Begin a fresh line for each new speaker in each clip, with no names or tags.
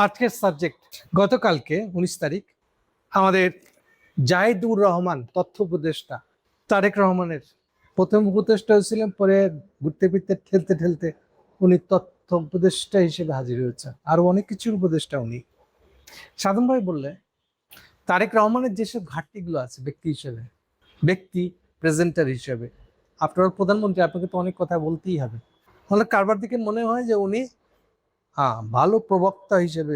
আজকের সাবজেক্ট গতকালকে 19 তারিখ আমাদের জাহিদুর রহমান তথ্য উপদেষ্টা তারেক রহমানের প্রথম উপদেষ্টা হয়েছিলেন, পরে ঘুরতে ফিরতে ঠেলতে ঠেলতে উনি তথ্য উপদেষ্টা হিসেবে হাজির হয়েছে। আরো অনেক কিছুর উপদেষ্টা উনি। সাধন ভাই বললে তারেক রহমানের যেসব ঘাটতিগুলো আছে ব্যক্তি হিসেবে, ব্যক্তি প্রেজেন্টার হিসেবে, আপনার প্রধানমন্ত্রী, আপনাকে তো অনেক কথা বলতেই হবে। তাহলে কারবার দিকে মনে হয় যে উনি ভালো প্রবক্তা হিসেবে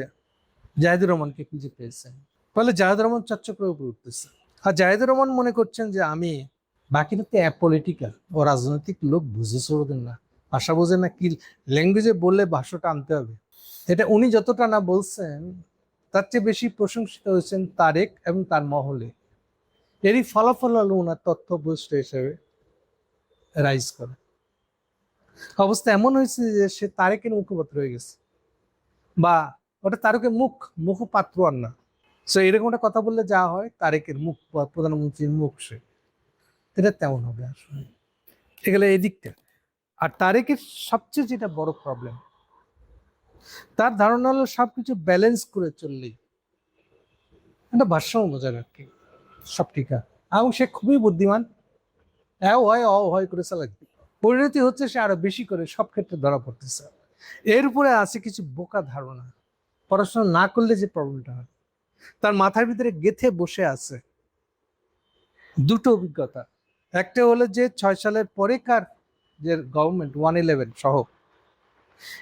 জাহিদুর রহমানকে খুঁজে পেয়েছেন। ফলে জাহিদুর রহমান চকচকে উপরে উঠতেছে। আর জাহিদুর রহমান মনে করছেন যে আমি, বাকিরা তো অ্যাপলিটিক্যাল, ও রাজনৈতিক লোক বুঝে চড়বেন না, ভাষা বোঝে না, কি ল্যাঙ্গুয়েজে বললে ভাষাটা আনতে হবে। এটা উনি যতটা না বলছেন তার চেয়ে বেশি প্রশংসিত হয়েছেন তারেক এবং তার মহলে। এরই ফলাফল হলো ওনার তথ্য উপদেষ্টা হিসেবে রাইজ করে। অবস্থা এমন হয়েছে যে সে তারেকের মুখপাত্র হয়ে গেছে, বা ওটা তারেকের মুখপাত্র আর না। সো এরকম একটা কথা বললে যা হয়, তারেকের মুখ বা প্রধানমন্ত্রীর মুখ, সে এটা তেমন হবে আসলে। এগুলো এদিকটা। আর তারেকের সবচেয়ে যেটা বড় প্রবলেম, তার ধারণা হলো সবকিছু ব্যালেন্স করে চললেই একটা ভারসাম্য বজায় রাখে সব ঠিক আছে। এবং সে খুবই বুদ্ধিমান, হয় করে চালাচ্ছে। পরিণতি হচ্ছে সে আরো বেশি করে সব ক্ষেত্রে ধরা পড়তেছে। এর উপরে আছে কিছু বোকা ধারণা, পড়াশোনা না করলে যে প্রবলেমটা হয়, তার মাথার ভিতরে গেথে বসে আছে দুটো অভিজ্ঞতা। একটা হলো যে 6 সালের পরেকার যে গভর্নমেন্ট 111 সহ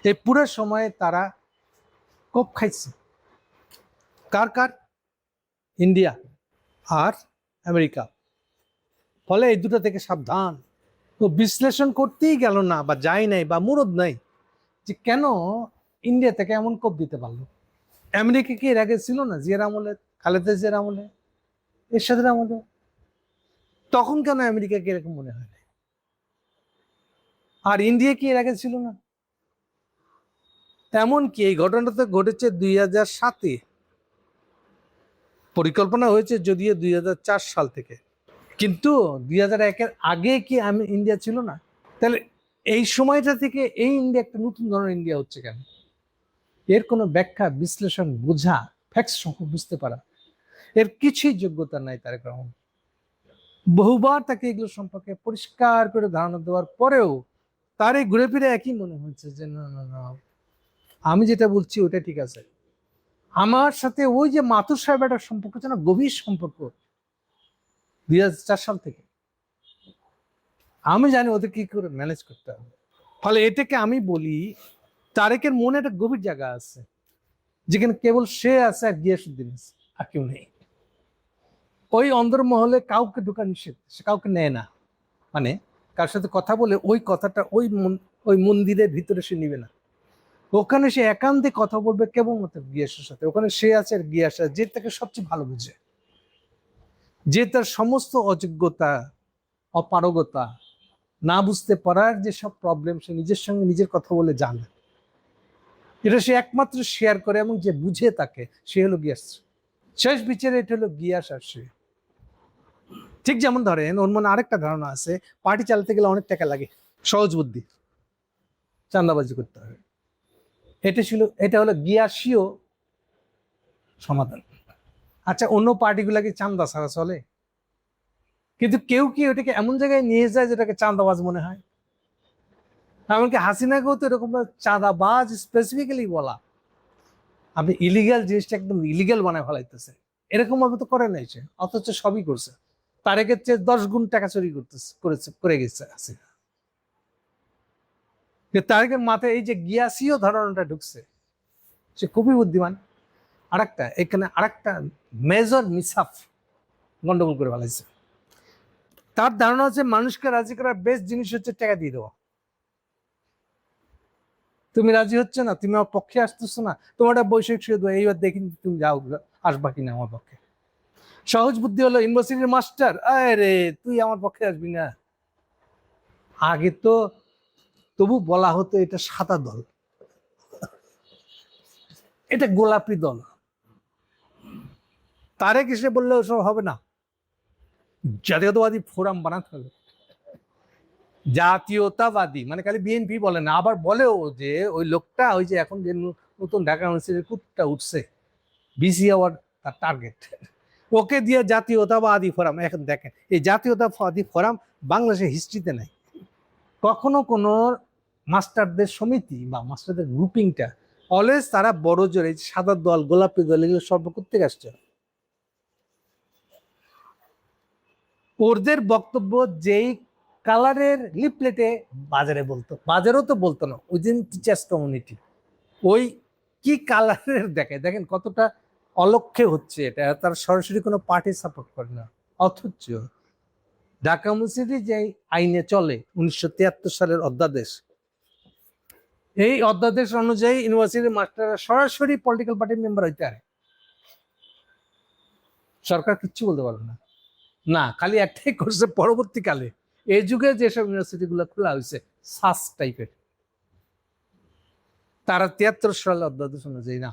এই পুরো সময়ে তারা কোপ খাইছে কার ইন্ডিয়া আর আমেরিকা। ফলে এই দুটো থেকে সাবধান। তো বিশ্লেষণ করতেই গেল না, বা যায় নাই, বা মুরদ নাই যে কেন ইন্ডিয়া থেকে এমন কোপ দিতে পারলো। আমেরিকা কি এর আগে ছিল না জিয়ার আমলে, খালেদা জিয়ার আমলে, এরশাদের আমলে? তখন কেন আমেরিকাকে এরকম মনে হয় না? আর ইন্ডিয়া কি এর আগে ছিল না? এমনকি এই ঘটনাটা তো ঘটেছে 2007-এ, পরিকল্পনা হয়েছে যদিও 2004 সাল থেকে, কিন্তু 2001-এর আগে কি ইন্ডিয়া ছিল না? তাহলে এই সময়টা থেকে এই ইন্ডিয়া একটা নতুন ধরনের ইন্ডিয়া হচ্ছে কেন? এর কোনো ব্যাখ্যা, বিশ্লেষণ, বোঝা, ফ্যাক্টস বুঝতে পারা, এর কিছুই যোগ্যতা নাই তারেক রহমান। বহুবার তাকে এগুলো সম্পর্কে পরিষ্কার করে ধারণা দেওয়ার পরেও তার এই ঘুরে ফিরে একই মনে হচ্ছে যে না না না, আমি যেটা বলছি ওটা ঠিক আছে। আমার সাথে ওই যে মাতুর সাহেব একটা সম্পর্ক, যেন গভীর সম্পর্ক 2004 সাল থেকে। আমি জানি ওদের কি করে ম্যানেজ করতে হবে। ফলে এটাকে আমি বলি তারেকের মনে একটা গভীর জায়গা আছে, যেখানে কেবল সে আছে আর গিয়াসুদ্দিন আছে, আর কেউ নেই। ওই অন্দরমহলে কাউকে ঢোকা নিষেধ, সে কাউকে নেয় না। মানে কার সাথে কথা বলে ওই কথাটা ওই মন্দিরের ভিতরে সে নিবে না। ওখানে সে একান্তে কথা বলবে কেবলমাত্র গিয়াসের সাথে। ওখানে সে আছে আর গিয়াস আছে, যে তাকে সবচেয়ে ভালো বুঝে, যে তার সমস্ত অযোগ্যতা, অপারগতা, না বুঝতে পারার যে সব প্রবলেম সে নিজের সঙ্গে নিজের কথা বলে জানে, এটা সে একমাত্র শেয়ার করে, এবং যে বুঝে তাকে, সে হলো গিয়াস। শেষ বিচারে এটা হলো গিয়াস আর সে। ঠিক যেমন ধরেন ওর মনে আরেকটা ধারণা আছে, পার্টি চালাতে গেলে অনেক টাকা লাগে, সহজ বুদ্ধি, চাঁদাবাজি করতে হবে। এটা হলো গিয়াসীয় সমাধান। আচ্ছা, অন্য পার্টিগুলাকে চাঁদা ছাড়া চলে? কিন্তু কেউ কি ওটাকে এমন জায়গায় নিয়ে যায় যেটাকে চাঁদাবাজ মনে হয়। এমনকি হাসিনাকেও তো এরকম চাঁদাবাজ স্পেসিফিক্যালি বলা। আপনি ইলিগাল জিনিসটা একদম ইলিগাল বানায় ফেলাইতেছে, এরকম ভাবে তো করে নাই সে, অথচ সবই করছে। তারেকের চেয়ে 10 গুণ টাকা চুরি করে গেছে হাসিনা। তারেকের মাথায় এই যে গিয়াসীয় ধারণাটা ঢুকছে, সে খুবই বুদ্ধিমান। এখানে আরেকটা মেজর মিসহাফ গন্ডগোল করে ফেলাইছে। তার ধারণা হচ্ছে মানুষকে রাজি করার বেস্ট জিনিস হচ্ছে টাকা দিয়ে দেওয়া। তুমি রাজি হচ্ছে না, তুমি আমার পক্ষে আসতেছো না, তোমার একটা বৈষয়িক সুযোগ এইবার দেখি তুমি যাও, আসবা কিনা আমার পক্ষে। সহজ বুদ্ধি হলো ইউনিভার্সিটির মাস্টার, আরে তুই আমার পক্ষে আসবি না। আগে তো তবু বলা হতো এটা সাদা দল, এটা গোলাপি দল। তারেক এসে বললে ওসব হবে না, জাতীয়তাবাদী ফোরাম বানাতে হবে। জাতীয়তাবাদী মানে খালি বিএনপি বলে না, আবার বলেও যে ওই লোকটা ওই যে এখন যে নতুন ঢাকা ইউনিভার্সিটির কুটটা উঠছে, বিসি অ্যাওয়ার্ড তার টার্গেট, ওকে দিয়ে জাতীয়তাবাদী ফোরাম। এখন দেখেন এই জাতীয়তাবাদী ফোরাম বাংলাদেশের হিস্ট্রিতে নাই। কখনো কোনো মাস্টারদের সমিতি বা মাস্টারদের গ্রুপিংটা অলওয়েজ তারা বড় জোরে সাদা দল গোলাপি দল এগুলো সর্ব করতে আসছে। ওদের বক্তব্য যেই কালারের লিফলেটে বাজারে বলতো, বাজারেও তো বলতো না, ওই দিন টিচার্স কমিউনিটি ওই কি কালারের দেখে, দেখেন কতটা অলক্ষ্যে হচ্ছে এটা। তার সরাসরি কোনো পার্টি সাপোর্ট করে না, অথচ ঢাকা ইউনিভার্সিটি যে আইনে চলে 1973 সালের অধ্যাদেশ, এই অধ্যাদেশ অনুযায়ী ইউনিভার্সিটির মাস্টাররা সরাসরি পলিটিক্যাল পার্টির মেম্বার হইতে পারে, সরকার কিচ্ছু বলতে পারবে না। না, খালি একটাই করছে পরবর্তীকালে এই যুগে যেসব ইউনিভার্সিটি গুলো খোলা হয়েছে সাস টাইপের, তারা 73 সালে অধ্যাদেশ অনুযায়ী না।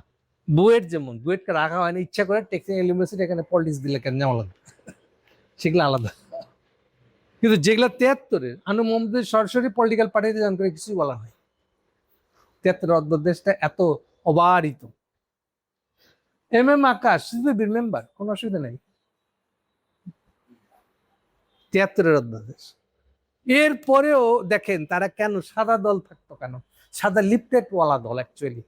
বুয়েট যেমন, বুয়েটকে রাখা হয়নি ইচ্ছা করে, টেকনিক্যাল ইউনিভার্সিটি এখানে পলিটিক্স দিলে কেন নেওয়া লাগবে, সেগুলো আলাদা। কিন্তু যেগুলো 73-এর আনু মোহাম্মদের সরাসরি পলিটিক্যাল পার্টিতে জান করে কিছুই বলা হয়। 73 অধ্যাদেশটা এত অবারিত। আকাশ মেম্বার, কোনো অসুবিধা নেই, 73-এর অধ্যাদেশ। এরপরেও দেখেন তারা কেন সাদা দল থাকতো, কেন সাদা লিফটেড ওয়ালা দল, অ্যাকচুয়ালি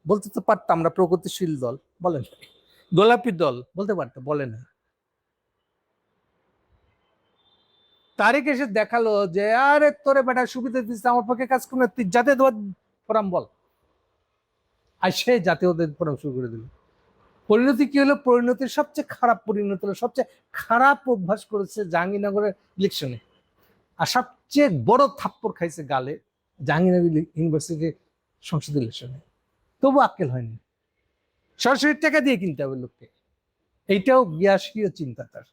বলতে তো পারতাম আমরা প্রগতিশীল দল, বলেন গোলাপি দল বলতে পারতো, বলে না। তারিখ এসে দেখালো যে আরে তোরে বেটা সুবিধা দিচ্ছে, আমার পক্ষে কাজ করবে, তুই জাতীয়তাবাদ ফোরাম বল, আর সে জাতীয়তাবাদ ফোরাম শুরু করে দিল। পরিণতি কি হলো? পরিণতির সবচেয়ে খারাপ পরিণতি হলো, সবচেয়ে খারাপ অভ্যাস করেছে জাহাঙ্গীরনগরের ইলেকশনে, আর সবচেয়ে বড় থাপ্পড় খাইছে গালে জাহাঙ্গীরনগর ইউনিভার্সিটির সংসদ ইলেকশনে। তবু আক্কেল হয়নি, সরাসরি টাকা দিয়ে কিনতে হবে লোককে, এইটাও গ্যাসীয় চিন্তা তার,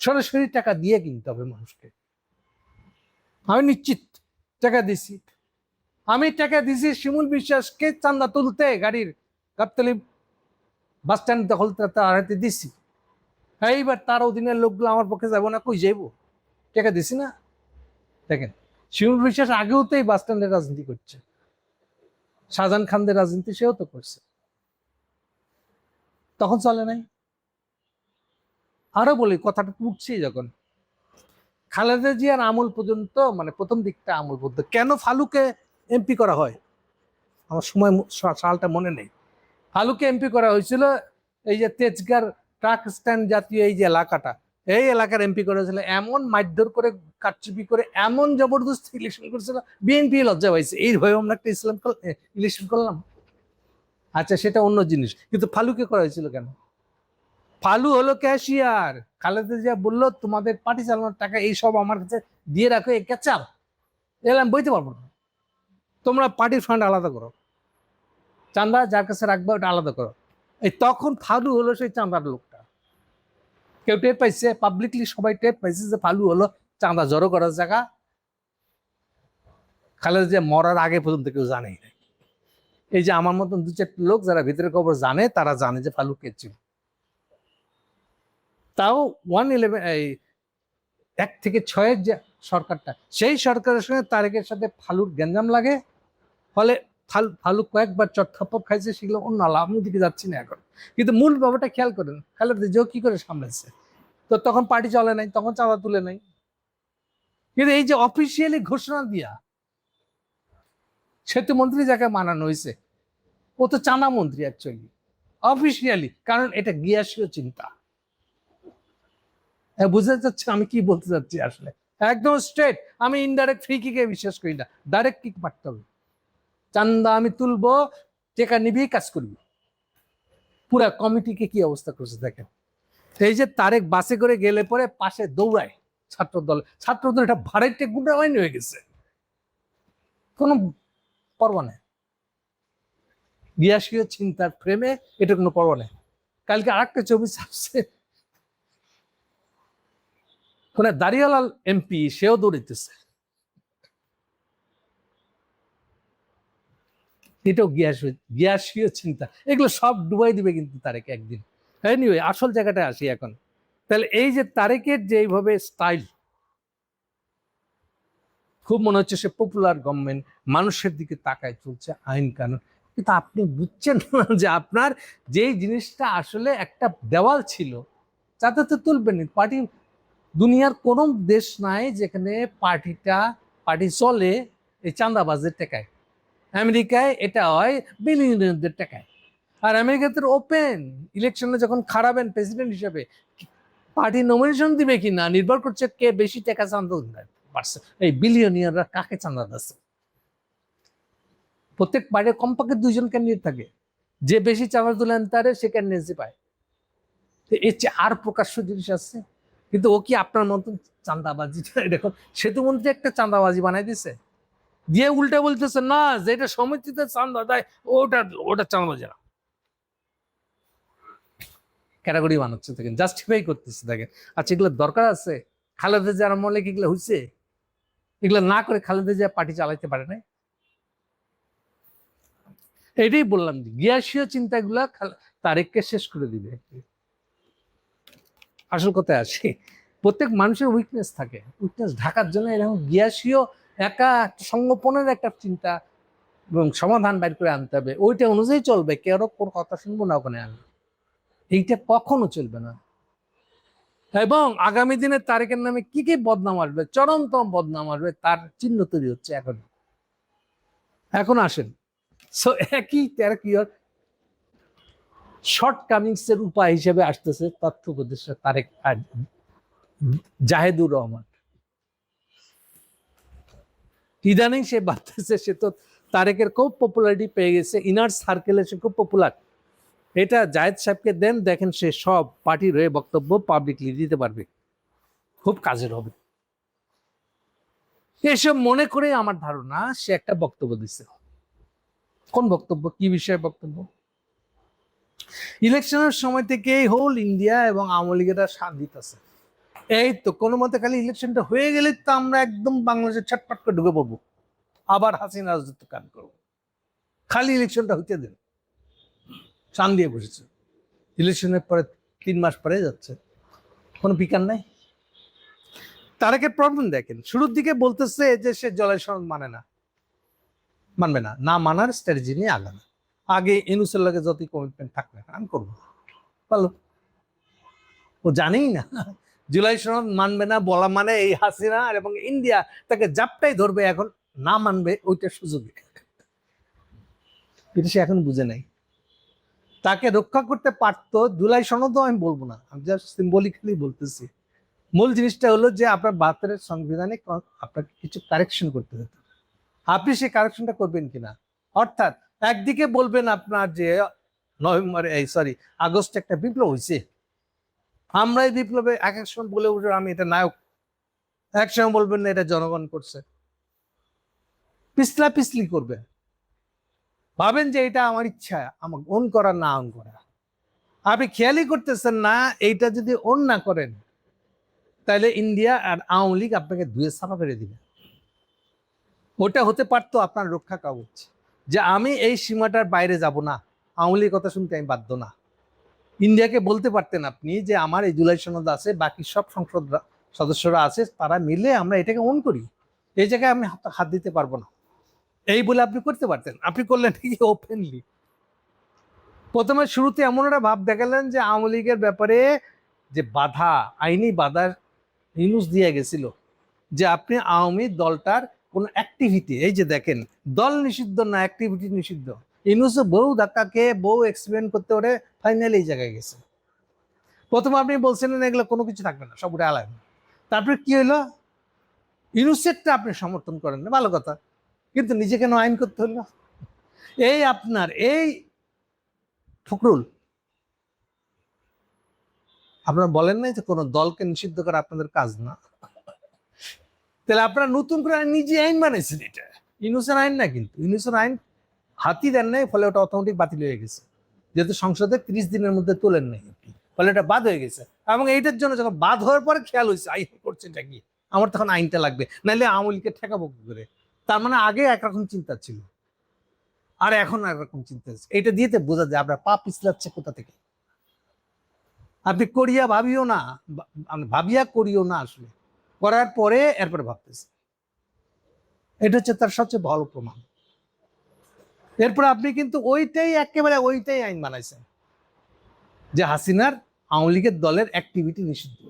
সরাসরি টাকা দিয়ে কিনতে হবে মানুষকে। আমি নিশ্চিত টাকা দিছি, আমি টাকা দিছি শিমুল বিশ্বাসকে চান্দা তুলতে, গাড়ির গাবতলী বাস স্ট্যান্ড দখল হাতে দিছি, এইবার তার অধীনের লোকগুলো আমার পক্ষে যাবো না, কই যাইব, টাকা দিছি না। দেখেন শিমুল বিশ্বাস আগেও তো এই বাস স্ট্যান্ডের রাজনীতি করছে, শাহজাহান খানদের রাজনীতি সেও তো করছে, তখন চলে নাই। আরো বলি কথাটা উঠছেই যখন, খালেদা জিয়ার আমল পর্যন্ত, মানে প্রথম দিকটা আমল পর্যন্ত কেন ফালুকে এমপি করা হয়, আমার সময় সালটা মনে নেই। ফালুকে এমপি করা হয়েছিল এই যে তেজগার ট্রাক স্ট্যান্ড জাতীয় এই যে এলাকাটা, এই এলাকার এমপি করা হয়েছিল, এমন মারধর করে কারচুপি করে এমন জবরদস্ত ইলেকশন করেছিল, বিএনপি লজ্জা পাইছে, এইভাবে আমরা একটা ইলেকশন করলাম। আচ্ছা সেটা অন্য জিনিস, কিন্তু ফালুকে করা হয়েছিল কেন? ফালু হলো ক্যাশিয়ার, খালেদা জিয়া বললো তোমাদের পার্টি চালানোর টাকা এই সব আমার কাছে দিয়ে রাখো, এই ক্যাচাল এলাম বইতে পারবো না, তোমরা পার্টির ফান্ড আলাদা করো, চান্দা যার কাছে রাখবে ওটা আলাদা করো। এই তখন ফালু হলো সেই চান্দার লোকটা, কেউ টেপ পাইছে, পাবলিকলি সবাই টেপ পাইছে যে ফালু হলো চাঁদা জড়ো করার জায়গা। খালেদা জিয়া মরার আগে পর্যন্ত কেউ জানেই না, এই যে আমার মতন 2-4 লোক যারা ভিতরে খবর জানে, তারা জানে যে ফালু কে ছিল। তাও 111 এই 1 থেকে 6-এর যে সরকারটা, সেই সরকারের সঙ্গে তারেকের সাথে ফালুর গ্যাঞ্জাম লাগে, ফলে ফালু কয়েকবার চটথাপ্পড় খাইছে, সেগুলো অন্য আলাদা, আমি দিকে যাচ্ছি না এখন। কিন্তু মূল ব্যাপারটা খেয়াল করেন, খালেদা জিয়া কি করে সামলাইছে। তো তখন পার্টি চলে নাই, তখন চাঁদা তুলে নাই, কিন্তু এই যে অফিসিয়ালি ঘোষণা দিয়া সেতু মন্ত্রী যাকে মানানো হয়েছে, ও তো চাঁদা মন্ত্রী অ্যাকচুয়ালি অফিসিয়ালি, কারণ এটা গিয়াসীয় চিন্তা। বুঝতে চাচ্ছে আমি কি বলতে চাচ্ছি আসলে, একদম স্ট্রেট। আমি ইনডাইরেক্ট ফ্রি কিকে বিশ্বাস করি না, ডাইরেক্ট কিক মারতে হবে। চান্দা আমি তুলবো, টেকা নিবি, কাজ করবি। পুরা কমিটিকে কি অবস্থা করছে দেখেন, এই যে তারেক বাসে করে গেলে পরে পাশে দৌড়ায় ছাত্রদল এটা ভাড়াইটে গুন্ডামাইন হয়ে গেছে, কোনো পরোয়া নেই, গিয়াসীয় চিন্তার ফ্রেমে এটা কোনো পরোয়া নেই। কালকে আরেকটা ছবি ছাপছে, ওখানে দাঁড়িয়ালাল এমপি, সেও দৌড়িতেছে, এটাও গিয়াসীয় চিন্তা। এগুলো সব ডুবাই দিবে কিন্তু তারেক একদিন। এনিওয়ে আসল জায়গাটা আসি এখন, তাহলে এই যে তারেকের যে এইভাবে স্টাইল, খুব মনে হচ্ছে সে পপুলার গভর্নমেন্ট, মানুষের দিকে তাকায় চলছে, আইন কানুন, কিন্তু আপনি বুঝছেন না যে আপনার যেই জিনিসটা আসলে একটা দেওয়াল ছিল, যাতে তো তুলবেন। পার্টি, দুনিয়ার কোন দেশ নাই যেখানে পার্টি চলে এই চাঁদাবাজের টাকায়। আমেরিকায় এটা হয় বিলিয়নিয়ারদের টাকায়। আর আমেরিকাতে ওপেন ইলেকশনে যখন খারাবেন প্রেসিডেন্ট হিসেবে, পার্টি নমিনেশন দিবে কিনা নির্ভর করছে কে বেশি টাকা চাঁদা পারছে। এই বিলিয়নিয়াররা কাকে চাঁদা দিচ্ছে? প্রত্যেক পার্টির কমপক্ষে 2জন ক্যান্ডিডেট থাকে, যে বেশি চাঁদা তুলেন তারে সে ক্যান্ডিডেন্সি পায়। এর চেয়ে আর প্রকাশ্য জিনিস আছে? কিন্তু ও কি আপনার মতন চাঁদাবাজি? দেখুন, সেতুমন্ত্রী একটা চাঁদাবাজি বানাই দিছে, দিয়ে উল্টে বলতেছে না যেটা সমিতিতে চাঁদা দেয় ওটা চাঁদাবাজি না, ক্যাটাগরি বানাচ্ছে দেখেন, জাস্টিফাই করতেছে দেখেন। আচ্ছা, এগুলো দরকার আছে? খালেদা জিয়ার আমলে কি এগুলো হয়েছে? এগুলো না করে খালেদা জিয়া পার্টি চালাইতে পারে না। এটাই বললাম যে গিয়াসীয় চিন্তাগুলা তারেককে শেষ করে দিবে। আসল কথায় আসি, প্রত্যেক মানুষের উইকনেস থাকে, উইকনেস ঢাকার জন্য এরকম গিয়াসীয় একা সংগোপনের একটা চিন্তা এবং সমাধান বাইর করে আনতে হবে, ওইটা অনুযায়ী চলবে, কেউ কোনো কথা শুনবো না ওখানে আমি, এইটা কখনো চলবে না। এবং আগামী দিনে তারেকের নামে কি কি বদনাম আসবে, চরমতম বদনাম আসবে, তার চিহ্ন তৈরি হচ্ছে এখন আসেন। সো একই তারেক শর্ট কামিংস এর উপায় হিসেবে আসতেছে তথ্য উপদেষ্টা তারেক আর জাহেদুর রহমান। ইদানিং সে ভাবতেছে সে তো তারেকের খুব পপুলারিটি পেয়ে গেছে, ইনার সার্কেলে সে খুব পপুলার, এটা জায়েদ সাহেবকে দেন, দেখেন সে সব পার্টির হয়ে বক্তব্য পাবলিকলি দিতে পারবে, খুব কাজের হবে। এসব মনে করে আমার ধারণা সে একটা বক্তব্য দিচ্ছে। কোন বক্তব্য, কি বিষয়ে বক্তব্য? ইলেকশনের সময় থেকে হোল ইন্ডিয়া এবং আওয়ামী লীগেরা সাথ দিতেছে, এই তো কোনো মতে খালি ইলেকশনটা হয়ে গেলে তো আমরা একদম বাংলাদেশে ছটপট করে ঢুকে পড়বো, আবার হাসিনা রাজত্ব কাজ করবো, খালি ইলেকশনটা হইতে দেন, চান দিয়ে বসেছে। ইলেকশনের পরে 3 মাস পরে যাচ্ছে, কোনো পিকার নাই। তারেকের প্রবলেম দেখেন, শুরুর দিকে বলতেছে যে সে জুলাই সনদ মানবে না, না মানার স্ট্র্যাটেজি নিয়ে আগানো, আগে ইউনূসের লগে যতই কমিটমেন্ট থাকবে আমি করবো, বলো। ও জানেই না জুলাই সনদ মানবে না বলা মানে এই হাসিনা এবং ইন্ডিয়া তাকে জাপটাই ধরবে, এখন না মানবে ওইটা সুযোগে, কিন্তু সে এখন বুঝে নাই। তাকে রক্ষা করতে পারতো জুলাই সনদও আমি বলবো না, আমি জাস্ট সিম্বলিক্যালি বলতেছি। মূল জিনিসটা হলো যে আপনার 72-এর সংবিধানে আপনাকে কিছু কারেকশন করতে হতো, আপনি সেই কারেকশনটা করবেন কিনা। অর্থাৎ একদিকে বলবেন আপনার যে আগস্টে একটা বিপ্লব হয়েছে, আমরা এই বিপ্লবে এক এক সময় বলে উঠে আমি এটা নায়ক, এক সময় বলবেন না এটা জনগণ করছে, পিছলি করবে, ভাবেন যে এটা আমার ইচ্ছা, আমার অন করা না অন করা। আপনি খেয়ালই করতেছেন না, এইটা যদি অন না করেন তাহলে ইন্ডিয়া আর আওয়ামী লীগ আপনাকে ধুয়ে সাফা করে দিবে। ওটা হতে পারতো আপনার রক্ষা কবচ, যে আমি এই সীমাটার বাইরে যাব না, আওয়ামী লীগের কথা শুনতে আমি বাধ্য না। ইন্ডিয়াকে বলতে পারতেন আপনি যে আমার এই জুলাই সনদ আছে, বাকি সব সংসদ সদস্যরা আছে, তারা মিলে আমরা এটাকে অন করি, এই জায়গায় আমি হাত দিতে পারবো না, এই বলে আপনি করতে পারতেন। আপনি করলেন কি ওপেনলি। প্রথমে শুরুতে এমন একটা ভাব দেখালেন যে আওয়ামী লীগের ব্যাপারে যে বাধা, আইনি বাধা ইউনূস দিয়ে গেছিল, যে আপনি আওয়ামী দলটার কোন অ্যাক্টিভিটি, এই যে দেখেন দল নিষিদ্ধ না, অ্যাক্টিভিটি নিষিদ্ধ। ইউনূসও বহু ধাক্কা খেয়ে বহু এক্সপ্লেন করতে ওরে ফাইনালি এই জায়গায় গেছে। প্রথমে আপনি বলছিলেন এগুলো কোনো কিছু থাকবে না, সব উঠে আলাদা। তারপরে কি হলো, ইউনূসেরটা আপনি সমর্থন করেন না, ভালো কথা, কিন্তু নিজে কেন আইন করতে হলো? এই আপনার এই ফখরুল, আপনারা বলেন নাই যে কোনো দলকে নিষিদ্ধ করা আপনাদের কাজ না, তাহলে আপনারা নতুন করে নিজে আইন বানাইছেন, এটা ইউনূসের আইন না, কিন্তু ইউনূসের আইন হাতি দেন নাই, ফলে ওটা অটোমেটিক বাতিল হয়ে গেছে, যেহেতু সংসদে 30 দিনের মধ্যে তোলেন নাই, ফলে এটা বাদ হয়ে গেছে। এবং এইটার জন্য যখন বাদ হওয়ার পরে খেয়াল হয়েছে আইন করছে এটা কি, আমার তখন আইনটা লাগবে, নাহলে আওয়ামী লীগকে ঠেকাবো কি করে। তার মানে আগে একরকম চিন্তা ছিল আর এখন একরকম চিন্তা আছে, এটা দিয়ে বোঝা যায় আপনার পা পিছলাচ্ছে কোথা থেকে। আপনি করিয়া ভাবিও না, ভাবিয়া করিও না, আসলে করার পরে এরপরে ভাবতেছে। এটা হচ্ছে তার সবচেয়ে ভালো প্রমাণ। এরপর আপনি কিন্তু একেবারে ওইটাই আইন বানাইছেন যে হাসিনার আওয়ামী লীগের দলের অ্যাক্টিভিটি নিষিদ্ধ।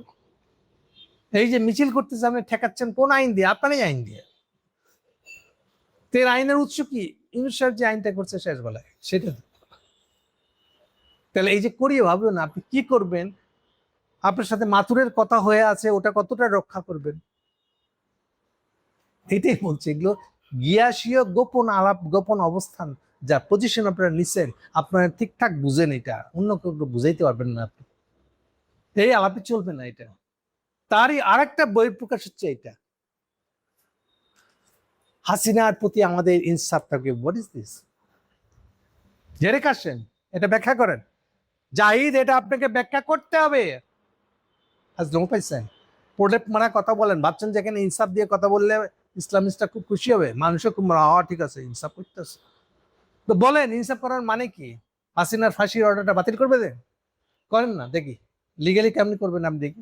এই যে মিছিল করতেছে আপনি ঠেকাচ্ছেন কোন আইন দিয়ে? আপনারই আইন দিয়ে। আইনের উৎস কি? ইউনূস সাহেব যে আইনটা করছে শেষ বেলায় সেটা। তাহলে এই যে করিয়ে ভাববেন না আপনি কি করবেন, আপনার সাথে মাথুরের কথা হয়ে আছে, ওটা কতটা রক্ষা করবেন, এটাই বলছে। এগুলো গিয়াসীয় গোপন আলাপ, গোপন অবস্থান, যা পজিশন আপনারা নিচ্ছেন, আপনারা ঠিকঠাক বুঝেন, এটা অন্য কেউ বুঝাইতে পারবেন না আপনি। এই আলাপে চলবে না এটা। তারই আরেকটা বই প্রকাশ হচ্ছে এটা, হাসিনার প্রতি আমাদের ইনসাফ থাকবে। What is this? জেরে কাশেন, এটা ব্যাখ্যা করেন। জাহিদ, এটা আপনাকে ব্যাখ্যা করতে হবে। আজ নো পাইছেন প্রোডাক্ট মারা কথা বলেন, ভাবছেন যেখানে ইনসাফ দিয়ে কথা বললে ইসলামিস্টরা খুব খুশি হবে, মানুষও খুব ঠিক আছে ইনসাফ করতেছে। তো বলেন ইনসাফ করার মানে কি? হাসিনার ফাঁসির অর্ডারটা বাতিল করবে? দেন, করেন না দেখি লিগালি কেমনি করবেন আপনি দেখি।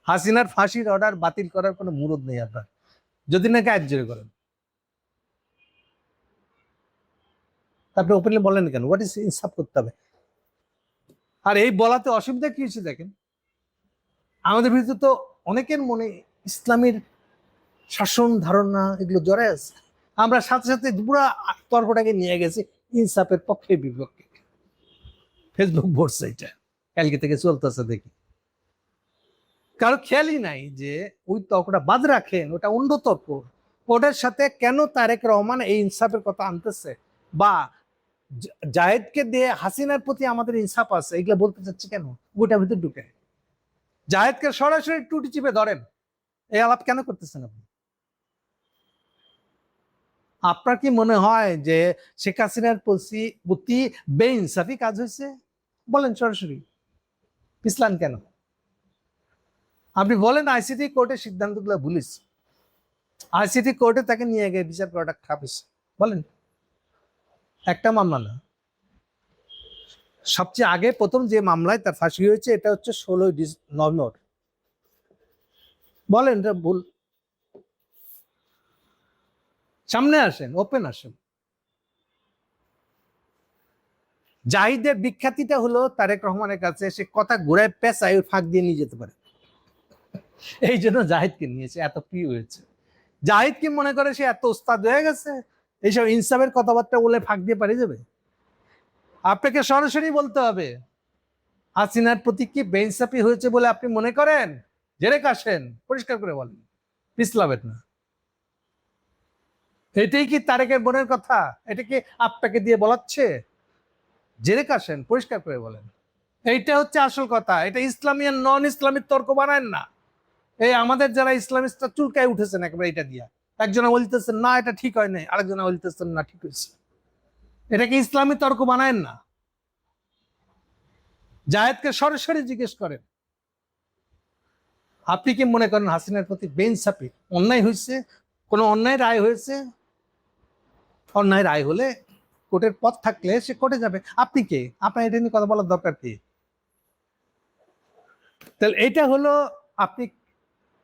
হাসিনার ফাঁসির অর্ডার বাতিল করার কোনো মুরদ নেই আপনার, যদি নাকি আজ জোরে করেন। আপনি ওপেনলি বলেন কেন হোয়াট ইজ ইনসাফ করতে হবে? আর এই বলাতে অসুবিধা কি হচ্ছে দেখেন, আমাদের ভিতরে তো অনেকের মনে ইসলামের শাসন ধারণা এগুলো জড়ায় আছে, আমরা সাথে সাথে পুরা তর্কটাকে নিয়ে গেছি ইনসাফের পক্ষে বিপক্ষে। ফেসবুক ভরছে এটা, কালকে থেকে চলতেছে দেখি। কারো খেয়ালই নাই যে ওই তর্কটা বাদ রাখেন, ওটা অন্য তর্ক। ওটার সাথে কেন তারেক রহমান এই ইনসাফের কথা আনতেছে, বা জায়েদকে দিয়ে হাসিনার প্রতি আমাদের ইনসাফ আছে এগুলো বলতে চাচ্ছে কেন, ওইটার ভিতরে ঢুকে জায়েদকে সরাসরি টুটি চিপে ধরেন, এই আলাপ কেন করতেছেন আপনি? আপনার কি মনে হয় যে শেখ হাসিনার প্রতি বেইনসাফি কাজ হয়েছে? বলেন সরাসরি, পিছলান কেন? আপনি বলেন আইসিটি কোর্টের সিদ্ধান্তগুলো ভুলিস, আইসিটি কোর্টে তাকে নিয়ে গিয়ে বিচার করাটা খাপিস। বলেন, একটা মামলা না, সবচেয়ে আগে প্রথম যে মামলায় তার ফাঁসি হয়েছে এটা হচ্ছে 16 নভেম্বর। বলেন এটা ভুল? সামনে আসেন, ওপেন আসেন। জাহিদের বিখ্যাতিটা হলো তারেক রহমানের কাছে সে কথা ঘুরায় পেঁচায় ফাঁক দিয়ে নিয়ে যেতে পারে, এই জন্য জাহিদকে নিয়েছে, এত প্রিয় হয়েছে। জাহিদ কি মনে করে সে এত ওস্তাদ হয়ে গেছে এইসব ইনসাফের কথাবার্তা বলে ফাঁক দিয়ে পারে যাবে? আপনাকে সরাসরি বলতে হবে হাসিনার প্রতি কি বেইনসাফি হয়েছে বলে আপনি মনে করেন? জেরে কাশেন, পরিষ্কার করে বলেন, পিছলাবেন না। এটাই কি তারেকের বোনের কথা? এটা কি আপনাকে দিয়ে বলাচ্ছে? জেরে কাশেন, পরিষ্কার করে বলেন। এইটা হচ্ছে আসল কথা। এটা ইসলামী আর নন ইসলামিক তর্ক বানায় না। এই আমাদের যারা ইসলামিস্টরা চুলকায় উঠেছেন একবার এটা দিয়া, একজনে বলতেছেন না এটা ঠিক হয় নাই, আরেকজনে বলতেছেন না ঠিক হয়েছে। এটাকে ইসলামী তর্ক বানায়েন না। জায়েদকে সরাসরি জিজ্ঞেস করেন, আপনি কি মনে করেন হাসিনার প্রতি বেইনসাফি অন্যায় হয়েছে? কোনো অন্যায় রায় হয়েছে? অন্যায় রায় হলে কোর্টের পথ থাকলে সে কোর্টে যাবে। আপনি কে? আপনার এটা নিয়ে কথা বলার দরকার কি? তাহলে এটা হলো আপনি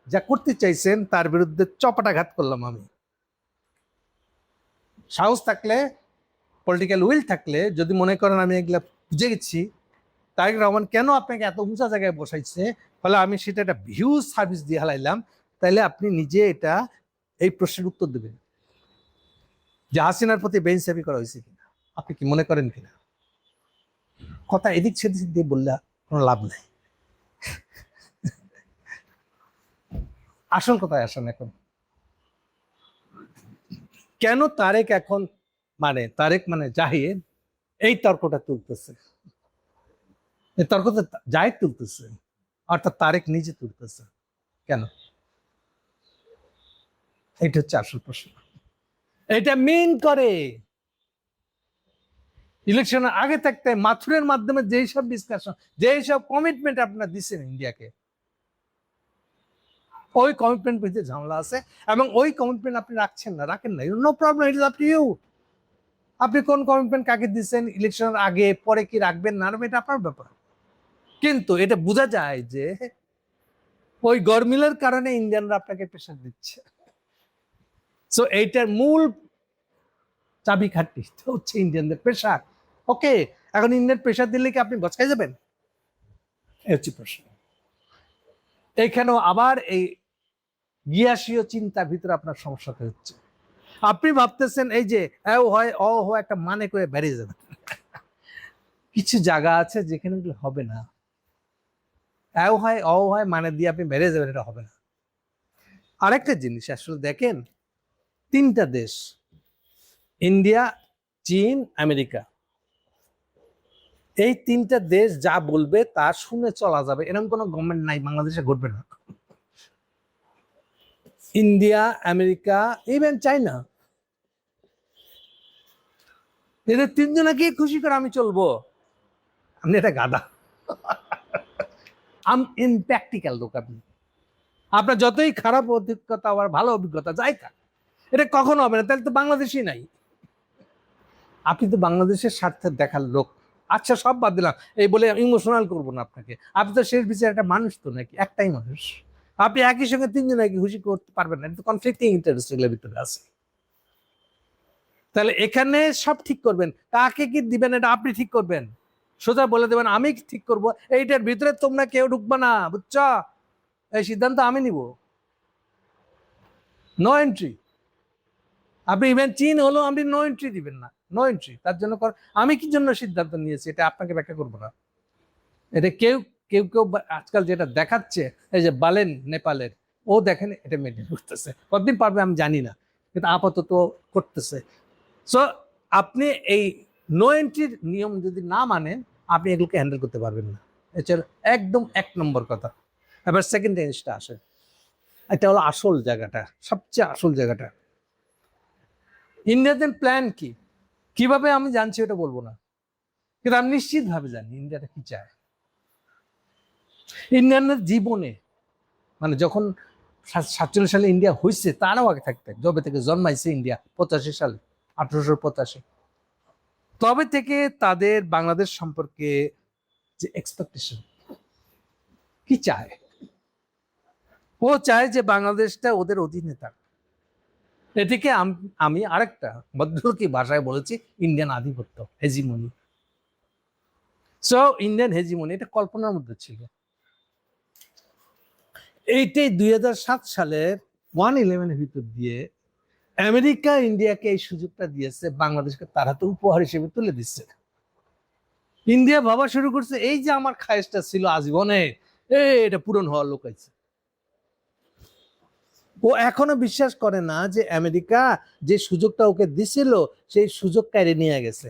যা করতে চাইছেন তার বিরুদ্ধে চপাটাঘাত করলাম আমি। সাহস থাকলে, পলিটিক্যাল উইল থাকলে, যদি মনে করেন আমি এগুলা বুঝে গেছি তারেক রহমান কেন আপনাকে এত উঁচা জায়গায় বসাইছে, ফলে আমি সেটা একটা ভিউজ সার্ভিস দিয়ে হালাইলাম, তাহলে আপনি নিজে এটা এই প্রশ্নের উত্তর দেবেন যে হাসিনার প্রতি বেইনসাফি করা হয়েছে কিনা, আপনি কি মনে করেন কিনা। কথা এদিক সেদিক দিয়ে বললে কোনো লাভ নাই। আসল কথায় আসেন এখন, কেন তারেক এখন তারেক জাহিদ এই তর্কটা তুলতেছে? এই তর্কটা জাহিদ তুলতেছে, অর্থাৎ তারেক নিজে তুলতেছে কেন? এটা হচ্ছে আসল প্রশ্ন। এটা মিন করে ইলেকশনের আগে থাকতে মাথুরের মাধ্যমে যেই সব ডিসকাশন, যেই সব কমিটমেন্ট আপনারা দিচ্ছেন ইন্ডিয়াকে, ওই কমিটমেন্ট ভিতরে ঝামেলা আছে, এবং ওই কমিটমেন্ট আপনি রাখছেন না, রাখেন না, no problem, it is up to you. আপনি কোন কমিটমেন্ট কাকে দিচ্ছেন, ইলেকশনের আগে পরে কি রাখবেন না রাখবেন, এটা আপনার ব্যাপার। কিন্তু এটা বোঝা যায় যে ওই গরমিলের কারণে ইন্ডিয়ানরা আপনাকে প্রেশার দিচ্ছে। সো এইটার মূল চাবিকাঠি হচ্ছে ইন্ডিয়ানদের প্রেশার। ওকে, এখন ইন্ডিয়ান প্রেশার দিলে কি আপনি বচকাই যাবেন? এই হচ্ছে প্রশ্ন। এইখানেও আবার এই গিয়াসীয় চিন্তার ভিতরে আপনার সমস্যাটা হচ্ছে। আপনি ভাবতেছেন এই যে হয় একটা মানে করে বেরিয়ে যাবে। কিছু জায়গা আছে যেখানে হবে না। হয় মানে দিয়ে আপনি বেরিয়ে যাবেন, এটা হবে না। আরেকটা জিনিস আসলে দেখেন, তিনটা দেশ, ইন্ডিয়া, চীন, আমেরিকা, এই তিনটা দেশ যা বলবে তা শুনে চলা যাবে এরকম কোনো গভর্নমেন্ট নাই বাংলাদেশে, ঘটবে না। ইন্ডিয়া, আমেরিকা, ইভেন চাইনা, এদের তিনজনকে খুশি করে আমি চলবো, আপনি এটা গাদা। ইনপ্র্যাকটিক্যাল লোক আপনি। আপনার যতই খারাপ অভিজ্ঞতা আবার ভালো অভিজ্ঞতা যাই থাক, এটা কখনো হবে না। তাহলে তো বাংলাদেশই নাই। আপনি তো বাংলাদেশের স্বার্থে দেখার লোক। আচ্ছা, সব বাদ দিলাম, এই বলে ইমোশনাল করবো না আপনাকে। আপনি তো শেষ বিচার একটা মানুষ, তো নাকি একটাই মানুষ। আপনি একই সঙ্গে তিনজনকে খুশি করতে পারবেন না, এটা তো কনফ্লিক্টিং ইন্টারেস্ট এগুলোর ভিতরে আছে। তাহলে এখানে সব ঠিক করবেন, কাকে কি দিবেন এটা আপনি ঠিক করবেন। সোজা বলে দেবেন আমি ঠিক করব, এইটার ভিতরে তোমরা কেউ ঢুকবে না, বুঝছ? এই সিদ্ধান্ত আমি নিব, নো এন্ট্রি। আপনি ইভেন চীন হলো আপনি নো এন্ট্রি দিবেন না, নো এন্ট্রি। তার জন্য আমি কি জন্য সিদ্ধান্ত নিয়েছি এটা আপনাকে ব্যাখ্যা করবো না। এটা কেউ কেউ কেউ আজকাল যেটা দেখাচ্ছে, এই যে বালেন নেপালের, ও দেখেন এটা মেনটেন করতেছে, কতদিন পারবে আমি জানি না, কিন্তু আপাতত করতেছে। সো আপনি এই নো এন্ট্রির নিয়ম যদি না মানেন, আপনি এগুলোকে হ্যান্ডেল করতে পারবেন না। এটা একদম 1 নম্বর কথা। এবার সেকেন্ড জিনিসটা আসে, এটা হলো আসল জায়গাটা, সবচেয়ে আসল জায়গাটা। ইন্ডিয়াদের প্ল্যান কি, কিভাবে আমি জানছি ওটা বলবো না, কিন্তু আমি নিশ্চিতভাবে জানি ইন্ডিয়াটা কি চায়। ইন্ডিয়ানদের জীবনে, মানে যখন 47 সালে ইন্ডিয়া হয়েছে, তারও আগে থাকতে, যবে থেকে জন্মাইছে ইন্ডিয়া 85 সালে, 1885, তবে থেকে তাদের বাংলাদেশ সম্পর্কে যে এক্সপেকটেশন, কি চায়, ও চায় যে বাংলাদেশটা ওদের অধীনে থাক। এটিকে আমি আরেকটা ভদ্রলোকী ভাষায় বলেছি ইন্ডিয়ান আধিপত্য, হেজিমনি। সো ইন্ডিয়ান হেজিমনি এটা কল্পনার মধ্যে ছিল। এইটাই 2007 সালের 1/11 ভিতর দিয়ে আমেরিকা ইন্ডিয়াকে এই সুযোগটা দিয়েছে, বাংলাদেশকে তার হাতে উপহার হিসেবে তুলে দিচ্ছে। ইন্ডিয়া ভাবা শুরু করছে এই যে আমার খায়েশটা ছিল আজীবনে, এটা পূরণ হওয়ার লোক আছে। ও এখনো বিশ্বাস করে না যে আমেরিকা যে সুযোগটা ওকে দিছিল সেই সুযোগ কেড়ে নিয়ে গেছে।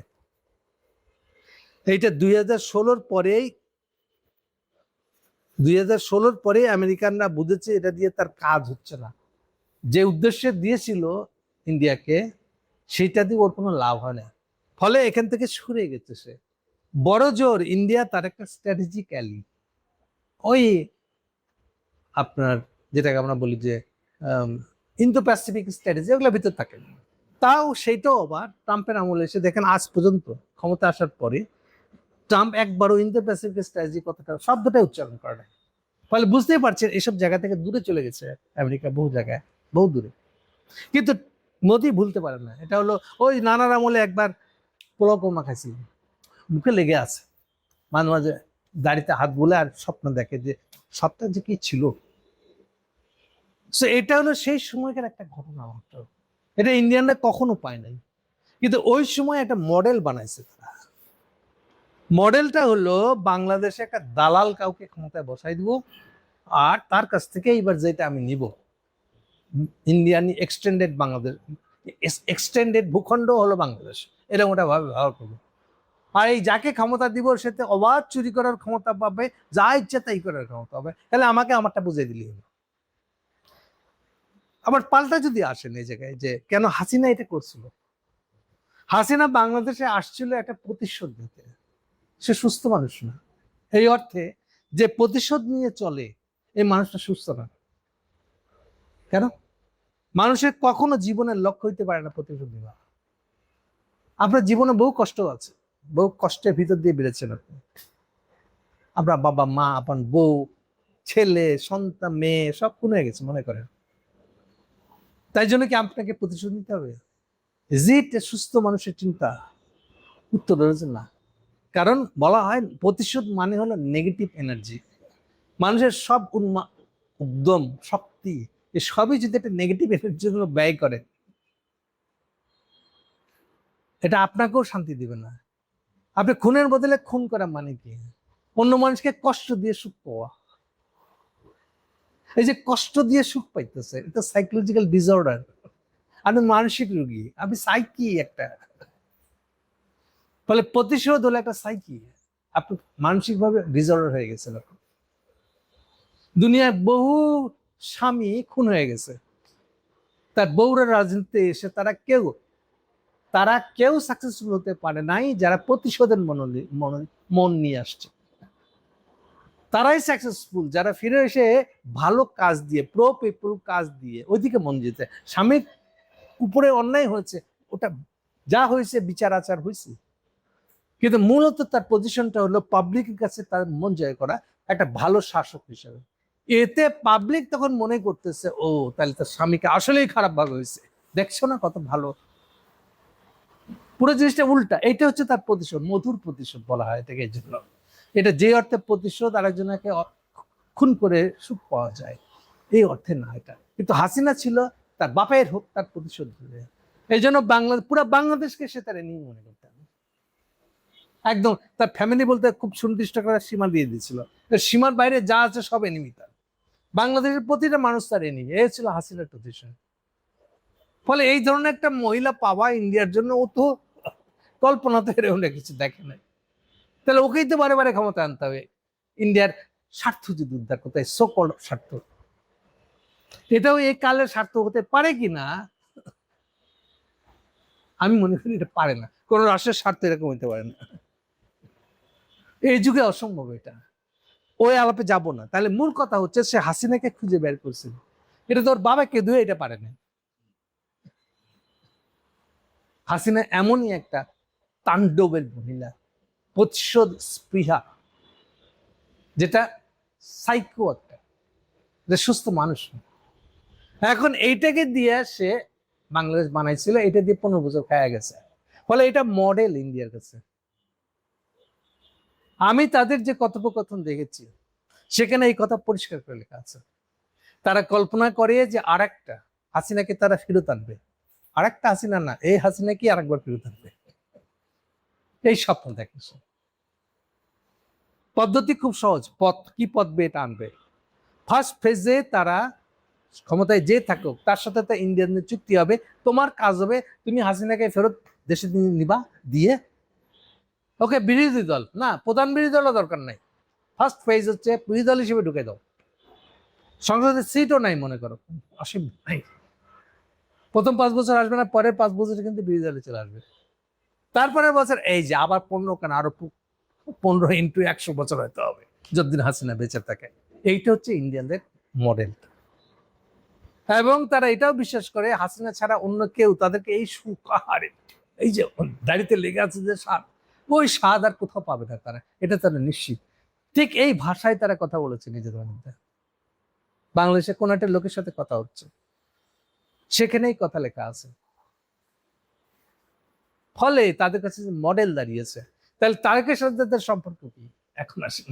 এইটা 2016 পরেই 2016 পরে আমেরিকানরা বুঝেছে এটা দিয়ে তার কাজ হচ্ছে না, যে উদ্দেশ্যে দিয়েছিল ইন্ডিয়াকে সেটা দিয়ে ওর কোনো লাভ হয় না। ফলে এখান থেকে সরে গেছে সে। বড় জোর ইন্ডিয়া তার একটা স্ট্র্যাটেজিক অ্যালি, ওই আপনার যেটাকে আমরা বলি যে ইন্দো প্যাসিফিক স্ট্র্যাটেজি, ওগুলোর ভিতর থাকে। তাও সেইটাও আবার ট্রাম্পের আমলে এসে দেখেন, আজ পর্যন্ত ক্ষমতা আসার পরে ট্রাম্প একবারও ইন্দো প্যাসিফিক স্ট্র্যাটেজি কথাটা শব্দটাই উচ্চারণ করে না। ফলে বুঝতেই পারছেন এসব জায়গা থেকে দূরে চলে গেছে আমেরিকা, বহু জায়গায়, বহু দূরে। কিন্তু মোদি ভুলতে পারে না, এটা হলো ওই নানার আমলে একবার পোলাও কোরমা খাইছি, মুখে লেগে আছে। মাঝে মাঝে দাড়িতে হাত বলে আর স্বপ্ন দেখে যে সবটা যে কি ছিল। সো এটা হলো সেই সময়কার একটা ঘটনা ঘটল, এটা ইন্ডিয়ানরা কখনো পায় নাই। কিন্তু ওই সময় একটা মডেল বানাইছে তারা। মডেলটা হলো বাংলাদেশে একটা দালাল কাউকে ক্ষমতায় বসাই দিব, আর তার কাছ থেকে এইবার যেটা আমি নিব, ইন্ডিয়ান এক্সটেন্ডেড বাংলাদেশ, এক্সটেন্ডেড ভূখণ্ড হলো বাংলাদেশ, এরকম ওটা ভাবে ব্যবহার করবো। আর এই যাকে ক্ষমতা দিব সেতে অবাধ চুরি করার ক্ষমতা পাবে, যা ইচ্ছা তাই করার ক্ষমতা হবে, তাহলে আমাকে আমারটা বুঝিয়ে দিলেই হলো। আবার পাল্টা যদি আসেন এই জায়গায়, যে কেন হাসিনা এটা করছিল, হাসিনা বাংলাদেশে আসছিল একটা প্রতিশোধ নিতে। সে সুস্থ মানুষ না, এই অর্থে যে প্রতিশোধ নিয়ে চলে এই মানুষটা সুস্থ না। কেন? মানুষের কখনো জীবনের লক্ষ্য হইতে পারে না প্রতিশোধ নেওয়া। আপনার জীবনে বহু কষ্ট আছে, বহু কষ্টের ভিতর দিয়ে বেড়েছেন আপনি, আমরা বাবা মা আপন বউ ছেলে সন্তান মেয়ে সব খুন হয়ে গেছে মনে করেন। তাই জন্য কি আপনাকে প্রতিশোধ নিতে হবে? ইজ ইট এ সুস্থ মানুষের চিন্তা? উত্তর রয়েছে না। কারণ বলা হয় প্রতিশোধ মানে হলো নেগেটিভ এনার্জি। মানুষের সব উদ্যম শক্তি এ সবই যদি একটা নেগেটিভ এনার্জির জন্য ব্যয় করে, এটা আপনাকেও শান্তি দিবে না। আপনি খুনের বদলে খুন করা মানে কি? অন্য মানুষকে কষ্ট দিয়ে সুখ পাওয়া। এই যে কষ্ট দিয়ে সুখ পাইতেছে, এটা সাইকোলজিক্যাল ডিসঅর্ডার। আপনি মানসিক রোগী, আপনি সাইকি একটা। ফলে প্রতিশোধ হলো একটা সাইকি। আপনি মানসিকভাবে ডিসঅর্ডার হয়ে গেছেন। দুনিয়ায় বহু স্বামী খুন হয়ে গেছে, তার বউরা রাজনীতিতে এসে তারা কেউ সাকসেসফুল হতে পারে নাই যারা প্রতিশোধের মন নিয়ে আসছে। তারাই সাকসেসফুল যারা ফিরে এসে ভালো কাজ দিয়ে প্রো পিপল কাজ দিয়ে ওইদিকে মন দিতে। স্বামীর উপরে অন্যায় হয়েছে, ওটা যা হয়েছে বিচার আচার হয়েছে, কিন্তু মূলত তার পজিশনটা হলো পাবলিকের কাছে তার মন জয় করা, একটা ভালো শাসক হিসেবে। এতে পাবলিক তখন মনে করতেছে ও তাহলে তার স্বামীকে আসলেই খারাপ ভাবে হয়েছে, দেখছো না কত ভালো। পুরো জিনিসটা উল্টা। এটা হচ্ছে তার প্রতিশোধ, মধুর প্রতিশোধ বলা হয় এটাকে। এই জন্য এটা যে অর্থে প্রতিশোধ আরেকজনকে খুন করে সুখ পাওয়া যায় এই অর্থে না এটা। কিন্তু হাসিনা ছিল তার বাপের হোক তার প্রতিশোধ ধরে, এই জন্য পুরো বাংলাদেশকে সে তার এনিমি মনে করতেন। একদম তার ফ্যামিলি বলতে খুব সুনির্দিষ্ট করে সীমা দিয়ে দিয়েছিল, সীমার বাইরে যা আছে সব এনিমি তার। বাংলাদেশের প্রতিটা মানুষ তার এনিমি। এই ছিল হাসিনার পজিশন। ফলে এই ধরনের একটা মহিলা পাওয়া ইন্ডিয়ার জন্য ও তো কল্পনা তো এরকম কিছু দেখে নাই। তাহলে ওকেই তো বারে বারে ক্ষমতা আনতে হবে ইন্ডিয়ার স্বার্থ যদি উদ্ধার করতে হয়, সকল স্বার্থ। এটাও এই কালের স্বার্থ হতে পারে কিনা আমি মনে করি এটা পারে না। কোন রাষ্ট্রের স্বার্থ এরকম হতে পারে না, এই যুগে অসম্ভব এটা। ওই আলাপে যাব না। তাহলে মূল কথা হচ্ছে সে হাসিনাকে খুঁজে বের করছিল, এটা তোর বাবাকে ধুয়ে এটা পারে না। হাসিনা এমনই একটা তাণ্ডবের মহিলা, প্রতিশোধ স্পৃহা, যেটা সাইকো একটা, যে সুস্থ মানুষ। এখন এইটাকে দিয়ে সে বাংলাদেশ বানাইছিল, এটা দিয়ে 15 বছর খায়া গেছে। ফলে এটা মডেল ইন্ডিয়ার কাছে। আমি তাদের যে কথোপকথন দেখেছি সেখানে এই কথা পরিষ্কার করে লেখা আছে। তারা কল্পনা করে যে আরেকটা হাসিনাকে তারা ফেরত আনবে, আরেকটা হাসিনা না, এই হাসিনা কি আরেকবার ফেরত আনবে, এই স্বপ্ন দেখেছে। পদ্ধতি খুব সহজ। কি পথ এটা আনবে? ফার্স্ট ফেজে তারা ক্ষমতায় যে থাকুক তার সাথে তো ইন্ডিয়ানদের চুক্তি হবে, তোমার কাজ হবে তুমি হাসিনাকে ফেরত দেশে নিবা, দিয়ে ওকে বিরোধী দল না, প্রধান বিরোধী দলও দরকার নাই। ফার্স্ট ফেজ হচ্ছে বিরোধী দল হিসেবে ঢুকে দাও। সংসদের সিটও নাই মনে করো, অসীম নাই। প্রথম 5 বছর আসবে না, পরের 5 বছর কিন্তু বিরোধী দলে চলে আসবে। তারপরের বছর এই যে আবার 15 কেন আরো 15 ইন্টু 100 বছর হয়তো হবে যতদিন হাসিনা বেঁচে থাকে। এইটা হচ্ছে ইন্ডিয়ানদের মডেল। এবং তারা এটাও বিশ্বাস করে হাসিনা ছাড়া অন্য কেউ তাদেরকে এই সুখ আহারে, এই যে দাড়িতে লেগে আছে যে স্বাদ, ওই স্বাদ আর কোথাও পাবে না তারা, এটা তারা নিশ্চিত। ঠিক এই ভাষায় তারা কথা বলেছে নিজেদের মধ্যে। বাংলাদেশে কোন একটা লোকের সাথে কথা হচ্ছে, সেখানেই কথা লেখা আছে। ফলে তাদের কাছে যে মডেল দাঁড়িয়েছে। তাহলে তারেকের সাথে তাদের সম্পর্ক কি এখন আসে?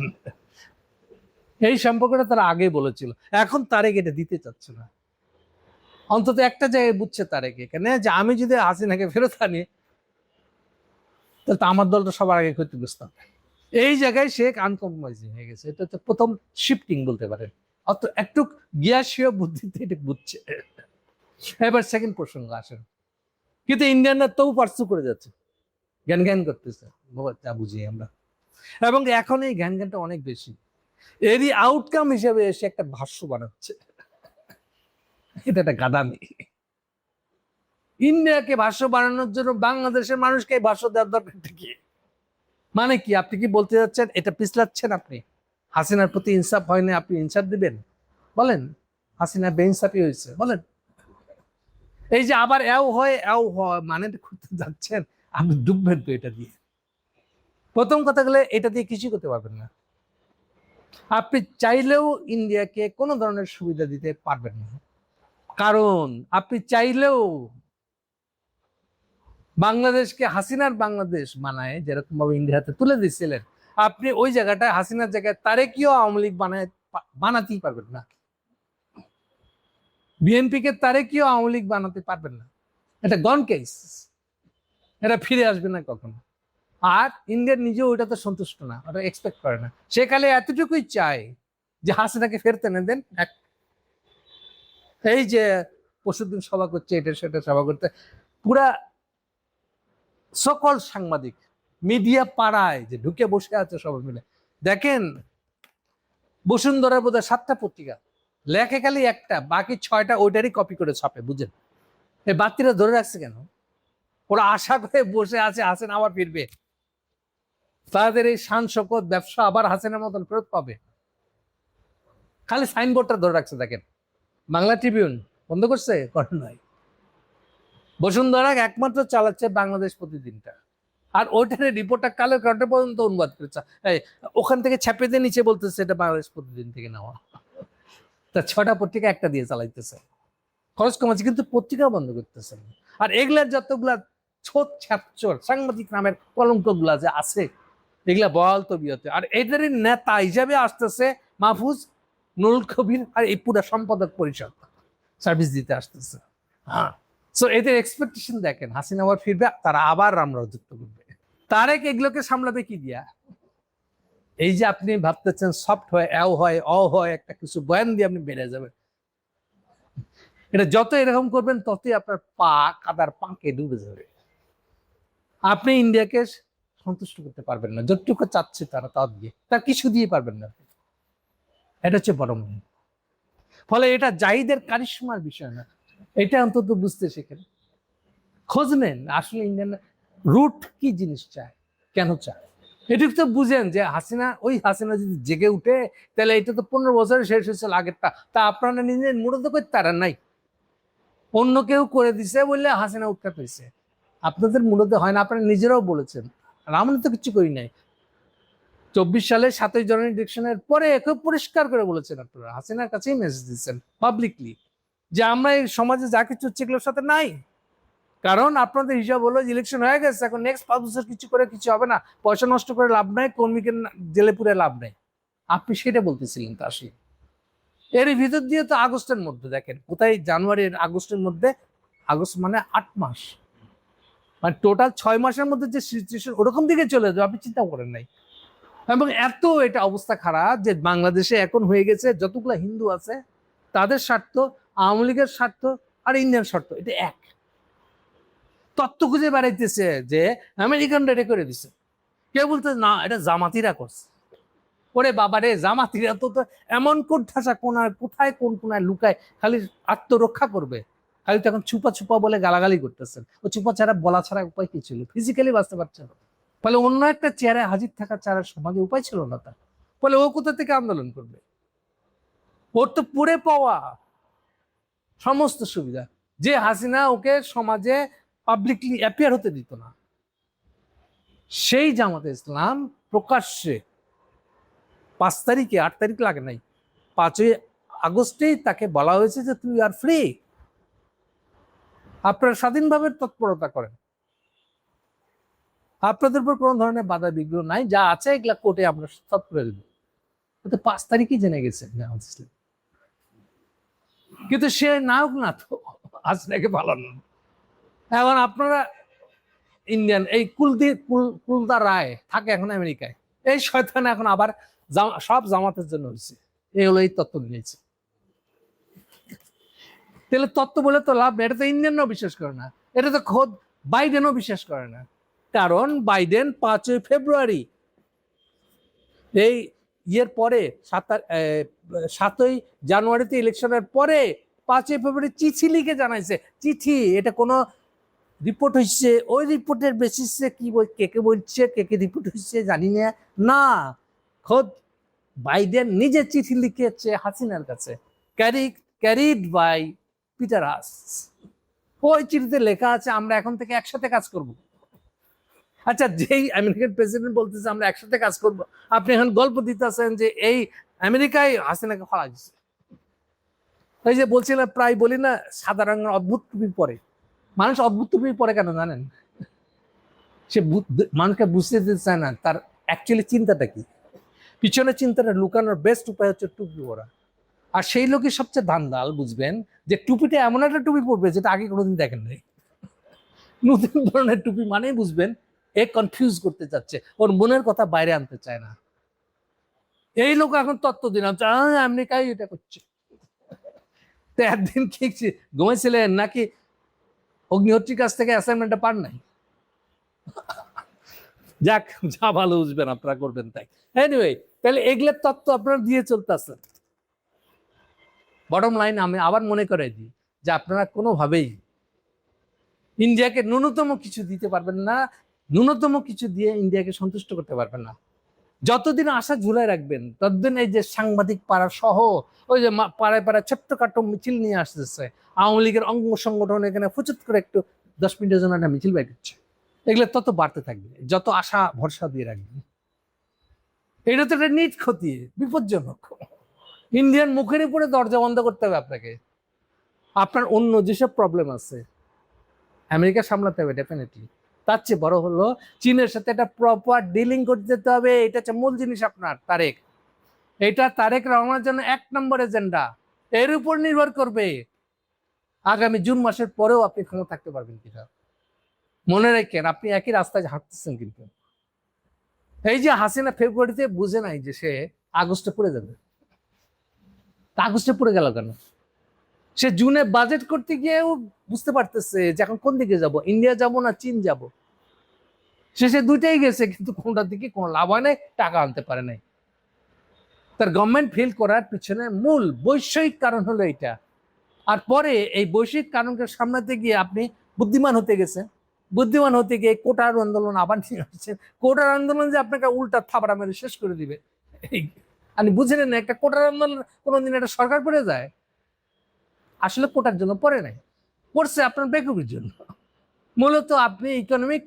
এই সম্পর্কটা তারা আগে বলেছিল, এখন তারেক এটা দিতে চাচ্ছে না। অন্তত একটা জায়গায় বুঝছে তারেক এখানে যে আমি যদি হাসিনাকে ফেরত আনি তাহলে তো আমার দলটা সবার আগে ক্ষতিগ্রস্ত হবে। এই জায়গায় সে আনকম্প্রোমাইজিং হয়ে গেছে। এটা হচ্ছে প্রথম শিফটিং বলতে পারেন। অত একটু গিয়াসীয় বুদ্ধিতে এটা বুঝছে। এবার সেকেন্ড প্রসঙ্গ আসেন। কিন্তু ইন্ডিয়ানরা তবু পার্সু করে যাচ্ছে, জ্ঞান জ্ঞান করতেছে, যা বুঝি আমরা। এবং এখন এই জ্ঞান জ্ঞানটা অনেক বেশি। এরই আউটকাম হিসেবে এসে একটা ভাষ্য বানাচ্ছে। এটা একটা গাদামি। ইন্ডিয়াকে ভাষ্য বানানোর জন্য বাংলাদেশের মানুষকে ভাষ্য দেওয়ার দরকারটা কি? মানে কি? আপনি কি বলতে যাচ্ছেন এটা পিছলাচ্ছেন আপনি? হাসিনার প্রতি ইনসাফ হয়নি, আপনি ইনসাফ দিবেন? বলেন হাসিনা বেইনসাফি হয়েছে বলেন। এই যে আবার এও হয় মানে করতে যাচ্ছেন, আপনি ডুববেন তো এটা দিয়ে। প্রথম কথা গেলে এটা দিয়ে কিছুই করতে পারবেন না। আপনি চাইলেও ইন্ডিয়াকে কোনো ধরনের সুবিধা দিতে পারবেন না, কারণ আপনি চাইলেও বাংলাদেশকে হাসিনার বাংলাদেশ বানায় যেরকম ভাবে ইন্ডিয়াতে তুলে দিচ্ছিলেন, আপনি ওই জায়গাটায় হাসিনার জায়গায় তারেকিও আওয়ামী লীগ বানাতেই পারবেন না। বিএনপিকে তারেকিও আওয়ামী লীগ বানাতে পারবেন না, এটা গন কেস, এটা ফিরে আসবে না কখনো। আর ইন্ডিয়ার নিজেও ওইটাতে সন্তুষ্ট না, ওটা এক্সপেক্ট করে না। সে কালে এতটুকুই চায় যে হাসিনাকে ফেরত এনে দেন। এই যে পরশুদিন সভা করছে, এটা সেটা সভা করতে, পুরা সকল সাংবাদিক মিডিয়া পাড়ায় যে ঢুকে বসে আছে সবাই মিলে, দেখেন বসুন্ধরা বোধহয় 7টা পত্রিকা লেখে, খালি একটা, বাকি 6টা ওইটারই কপি করে ছাপে। বুঝেন এই বাতিরা ধরে রাখছে কেন? ওরা আশা করে বসে আছে হাসিনা আবার ফিরবে, তাদের এই শান শকত ব্যবসা আবার হাসিনার মতন ফেরত পাবে। খালি সাইনবোর্ডটা ধরে রাখছে। দেখেন বাংলা ট্রিবিউন বন্ধ করছে, করে নয়। বসুন্ধরা একমাত্র চালাচ্ছে বাংলাদেশ প্রতিদিনটা, আর ওইটার রিপোর্টটা কালের কাটা পর্যন্ত অনুবাদ করেছে। ওখান থেকে ছাপে দিয়ে নিচে বলতেছে এটা বাংলাদেশ প্রতিদিন থেকে নেওয়া। তা 6টা পত্রিকা একটা দিয়ে চালাইতেছে, খরচ কমাচ্ছে, কিন্তু পত্রিকা বন্ধ করতেছে। আর এগুলার যতগুলা ছোট ছাত্র সাংবাদিক নামের কলঙ্ক গুলা যে আছে, এগুলা বল তবিয়তে। আর এদেরই নেতা হিসাবে আসতেছে মাহফুজ, নুরুল কবির, আর এই পুরো সম্পাদক পরিষদ সার্ভিস দিতে আসতেছে। হ্যাঁ, সো এদের এক্সপেকটেশন দেখেন, হাসিনা আবার ফিরবে, তারা আবার রামরাজত্ব করবে। তারেক এগুলোকে সামলাবে কি দিয়া? এই যে আপনি ভাবতেছেন সফট হয়, এও হয়, অ হয়, একটা কিছু বয়ান দিয়ে আপনি বেড়ে যাবেন, এটা যত এরকম করবেন ততই আপনার পা কাদার পাঁকে ডুবে যাবে। আপনি ইন্ডিয়াকে সন্তুষ্ট করতে পারবেন না, যতটুকু চাচ্ছে তারা তা দিয়ে, তার কিছু দিয়ে পারবেন না। এটা হচ্ছে বড় মন। ফলে এটা জাহিদের কারিশমার বিষয় না, এটা অন্তত বুঝতে শেখেন, খোঁজ নেন আসলে ইন্ডিয়ান রুট কি জিনিস চায়, কেন চায়। এটুকু তো বুঝেন যে হাসিনা, ওই হাসিনা যদি জেগে উঠে তাহলে এটা তো 15 বছরে শেষ হয়েছিল আগেরটা, তা আপনারা নিজের মূলত করতে পারেন নাই, অন্য কেউ করে দিছে বললে হাসিনা উৎখাত হয়েছে। আপনাদের মূলত হয় না, আপনারা নিজেরাও বলেছেন, আর আমরা তো কিছু করি নাই। 24 সালে 7ই জানুয়ারি ইলেকশনের পরে খুব পরিষ্কার করে বলেছেন, আপনারা হাসিনার কাছেই মেসেজ দিচ্ছেন পাবলিকলি যে আমরা এই সমাজে যা কিছু হচ্ছে এগুলোর সাথে নাই। কারণ আপনাদের হিসাব হলো ইলেকশন হয়ে গেছে, এখন নেক্সট 5 বছর কিছু করে কিছু হবে না, পয়সা নষ্ট করে লাভ নাই, কর্মীকে জেলে পুরে লাভ নাই। আপনি সেটা বলতেছিলেন। তা আসি এর ভিতর দিয়ে তো আগস্টের মধ্যে দেখেন কোথায়, জানুয়ারির আগস্টের মধ্যে, আগস্ট মানে 8 মাস, মানে টোটাল 6 মাসের মধ্যে যে সিচুয়েশন ওরকম দিকে চলে যাবে, আপনি চিন্তা করেন নাই। এবং এত এটা অবস্থা খারাপ যে বাংলাদেশে এখন হয়ে গেছে যতগুলো হিন্দু আছে তাদের স্বার্থ, আওয়ামী লীগের স্বার্থ আর ইন্ডিয়ান স্বার্থ, এটা এক। তত্ত্ব খুঁজে বেড়াইতেছে যে আমেরিকানরা এটা করে দিছে, কেউ বলতে না এটা জামাতিরা করছে। ওরে বাবা রে, জামাতিরা তো এমন কোণঠাসা কোনায়, কোথায় কোন কোনায় লুকায় খালি আত্মরক্ষা করবে, খালি তখন ছুপা ছুপা বলে গালাগালি করতেছেন। ও ছুপা ছাড়া বলা ছাড়া উপায় কি ছিল? ফিজিক্যালি বাঁচতে পারছে না, ফলে অন্য একটা চেয়ারে হাজির থাকা ছাড়া সমাজে উপায় ছিল না তার। ফলে ও কোথা থেকে আন্দোলন করবে? ওর তো পুরে পাওয়া সমস্ত সুবিধা, যে হাসিনা ওকে সমাজে পাবলিকলি অ্যাপিয়ার হতে দিত না। সেই জামাতে ইসলাম প্রকাশ্যে 5 তারিখে, 8 তারিখ লাগে নাই, 5ই আগস্টেই তাকে বলা হয়েছে যে তুই আর ফ্রি, আপনারা স্বাধীনভাবে তৎপরতা করেন, আপনাদের উপর কোনো ধরনের বাধা বিঘ্ন নাই, যা আছে এগুলা কোর্টে আমরা সব করে দেবো। 5 তারিখই জেনে গেছে জামাত ইসলাম, কিন্তু সে নায়ক না তো, হাসিনাকে পালানো। এখন আপনারা ইন্ডিয়ান এই কুলদা রায় থাকে এখন আমেরিকায়, এই শয়তান এখন আবার সব জামাতের জন্য হয়েছে, এই হলো এই তত্ত্ব নিয়েছে। তাহলে তত্ত্ব বলে তো লাভ নেই, এটা তো ইন্ডিয়ানরাও বিশ্বাস করে না, এটা তো খোদ বাইডেনও বিশ্বাস করে না। কারণ বাইডেন 5ই ফেব্রুয়ারি এই ইয়ের পরে 7ই জানুয়ারিতে ইলেকশনের পরে 5ই ফেব্রুয়ারি চিঠি লিখে জানাইছে, চিঠি, এটা কোনো রিপোর্ট হচ্ছে, ওই রিপোর্টের বেসিসে কি কে কে বলছে, কে কে রিপোর্ট হচ্ছে জানি না, না খোদ বাইডেন নিজে চিঠি লিখেছে হাসিনার কাছে, ক্যারিড বাই পিটার হাস। ওই চিঠিতে লেখা আছে আমরা এখন থেকে একসাথে কাজ করব। আচ্ছা, যেই আমেরিকান প্রেসিডেন্ট বলতেছে আমরা একসাথে কাজ করব, আপনি এখন গল্প দিতেছেন যে এই আমেরিকায় হাসিনাকে ফলা দিচ্ছে। ওই যে বলছিলাম, প্রায় বলি না সাদা রঙের অদ্ভুত টুপি পরে। মানুষ অদ্ভুত টুপি পরে কেন জানেন? সে মানুষকে বুঝতে দিতে চায় না তার অ্যাকচুয়ালি চিন্তাটা কি। পিছনে চিন্তাটা লুকানোর বেস্ট উপায় হচ্ছে টুপি পরা। আর সেই লোকই সবচেয়ে ধান্দাল, বুঝবেন যে টুপিটা এমন একটা টুপি পরবে যেটা আগে কোনোদিন দেখেন নাই। নতুন ধরনের টুপি মানেই বুঝবেন এ কনফিউজ করতে চাচ্ছে, ওর মনের কথা বাইরে আনতে চায় না। এই লোক এখন তত্ত্ব দিলাম আমেরিকায় এটা করছে। তো একদিন কি ঘুমাইছিলেন নাকি অগ্নিহোত্রীর কাছ থেকে অ্যাসাইনমেন্টটা পান নাই? যাক, যা ভালো বুঝবেন আপনারা করবেন তাই। এনিওয়ে, তাহলে এগুলোর তত্ত্ব আপনারা দিয়ে চলতেছেন। বটম লাইন আমি আবার মনে করে দিই যে আপনারা কোনোভাবেই ইন্ডিয়াকে ন্যূনতম কিছু দিতে পারবেন না, ন্যূনতম কিছু দিয়ে ইন্ডিয়াকে সন্তুষ্ট করতে পারবেন না। যতদিন আশা ঝুলাই রাখবেন ততদিন এই যে সাংবাদিক পাড়া সহ ওই যে পাড়ায় পাড়ায় ছোট্টখাটো মিছিল নিয়ে আসতেছে, আওয়ামী লীগের অঙ্গ সংগঠন এখানে ফুচুত করে একটু 10 মিনিটের জন্য একটা মিছিল বের করছে, এগুলো তত বাড়তে থাকবে যত আশা ভরসা দিয়ে রাখবেন। এটা তো একটা নিট ক্ষতি, বিপজ্জনক। ইন্ডিয়ান মুখের উপরে দরজা বন্ধ করতে হবে আপনাকে। আপনার অন্য যেসব প্রবলেম আছে আমেরিকা সামলাতে হবে ডেফিনেটলি, তার চেয়ে বড় হলো চীনের সাথে একটা প্রপার ডিলিং করতে যেতে হবে। এটা হচ্ছে মূল জিনিস আপনার তারেক। এটা তারেক রহমানের জন্য 1 নম্বর এজেন্ডা। এর উপর নির্ভর করবে আগামী জুন মাসের পরেও আপনি ক্ষমতা থাকতে পারবেন কিনা। মনে রাখেন আপনি একই রাস্তায় হাঁটতেছেন, কিন্তু এই যে হাসিনা ফেব্রুয়ারিতে বুঝে নাই যে সে আগস্টে পড়ে যাবে। আগস্টে পড়ে গেল কেন? সে জুনে বাজেট করতে গিয়েও বুঝতে পারতেছে যে এখন কোন দিকে যাব, ইন্ডিয়া যাব না চীন যাব। শেষে দুইটাই গেছে, কিন্তু কোনটার দিকে কোনো লাভ হয় নাই, টাকা আনতে পারে নাই। তার গভর্নমেন্ট ফেল করার পিছনে মূল বৈষয়িক কারণ হলো এটা। আর পরে এই বৈষয়িক কারণকে সামলাতে গিয়ে আপনি বুদ্ধিমান হতে গেছেন, বুদ্ধিমান হতে গিয়ে কোটার আন্দোলন আবার নিয়ে আসছেন। কোটার আন্দোলন যে আপনাকে উল্টা থাবড়া মেরে শেষ করে দিবে, আপনি বুঝলেন না। একটা কোটার আন্দোলন কোনোদিন একটা সরকার পড়ে যায়? আসলে কোটার জন্য পড়ে নাই, পড়ছে আপনার বেকুবির জন্য। মূলত আপনি ইকোনমিক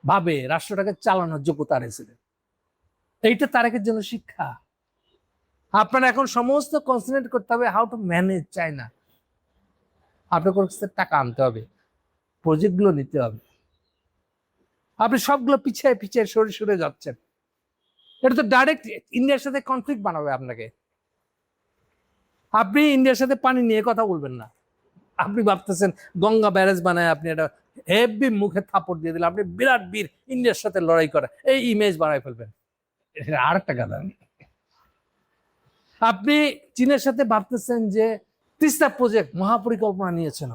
ভাবে রাষ্ট্রটাকে চালানোর যোগ্যতা হারিয়েছিলেন। এইটা তারেকের জন্য শিক্ষা। আপনার এখন সমস্ত কনসেন্ট্রেট করতে হবে হাউ টু ম্যানেজ চায়না। আপনার কাছে টাকা আনতে হবে, প্রজেক্টগুলো নিতে হবে। আপনি সবগুলো পিছিয়ে পিছিয়ে সরে সরে যাচ্ছেন। এটা তো ডাইরেক্ট ইন্ডিয়ার সাথে কনফ্লিক্ট বানাবে আপনাকে। আপনি ইন্ডিয়ার সাথে পানি নিয়ে কথা বলবেন না। আপনি ভাবতেছেন গঙ্গা ব্যারেজ বানায় আপনি একটা হেভি মুখে থাপড় দিয়ে দিলে আপনি বিরাট বীর, ইন্ডিয়ার সাথে লড়াই করে এই ইমেজ বানাই ফেলবেন। এটা আর একটা কথা। আপনি চীনের সাথে ভাবতেছেন যে তিস্তা প্রজেক্ট মহাপরিকল্পনা নিয়েছেন,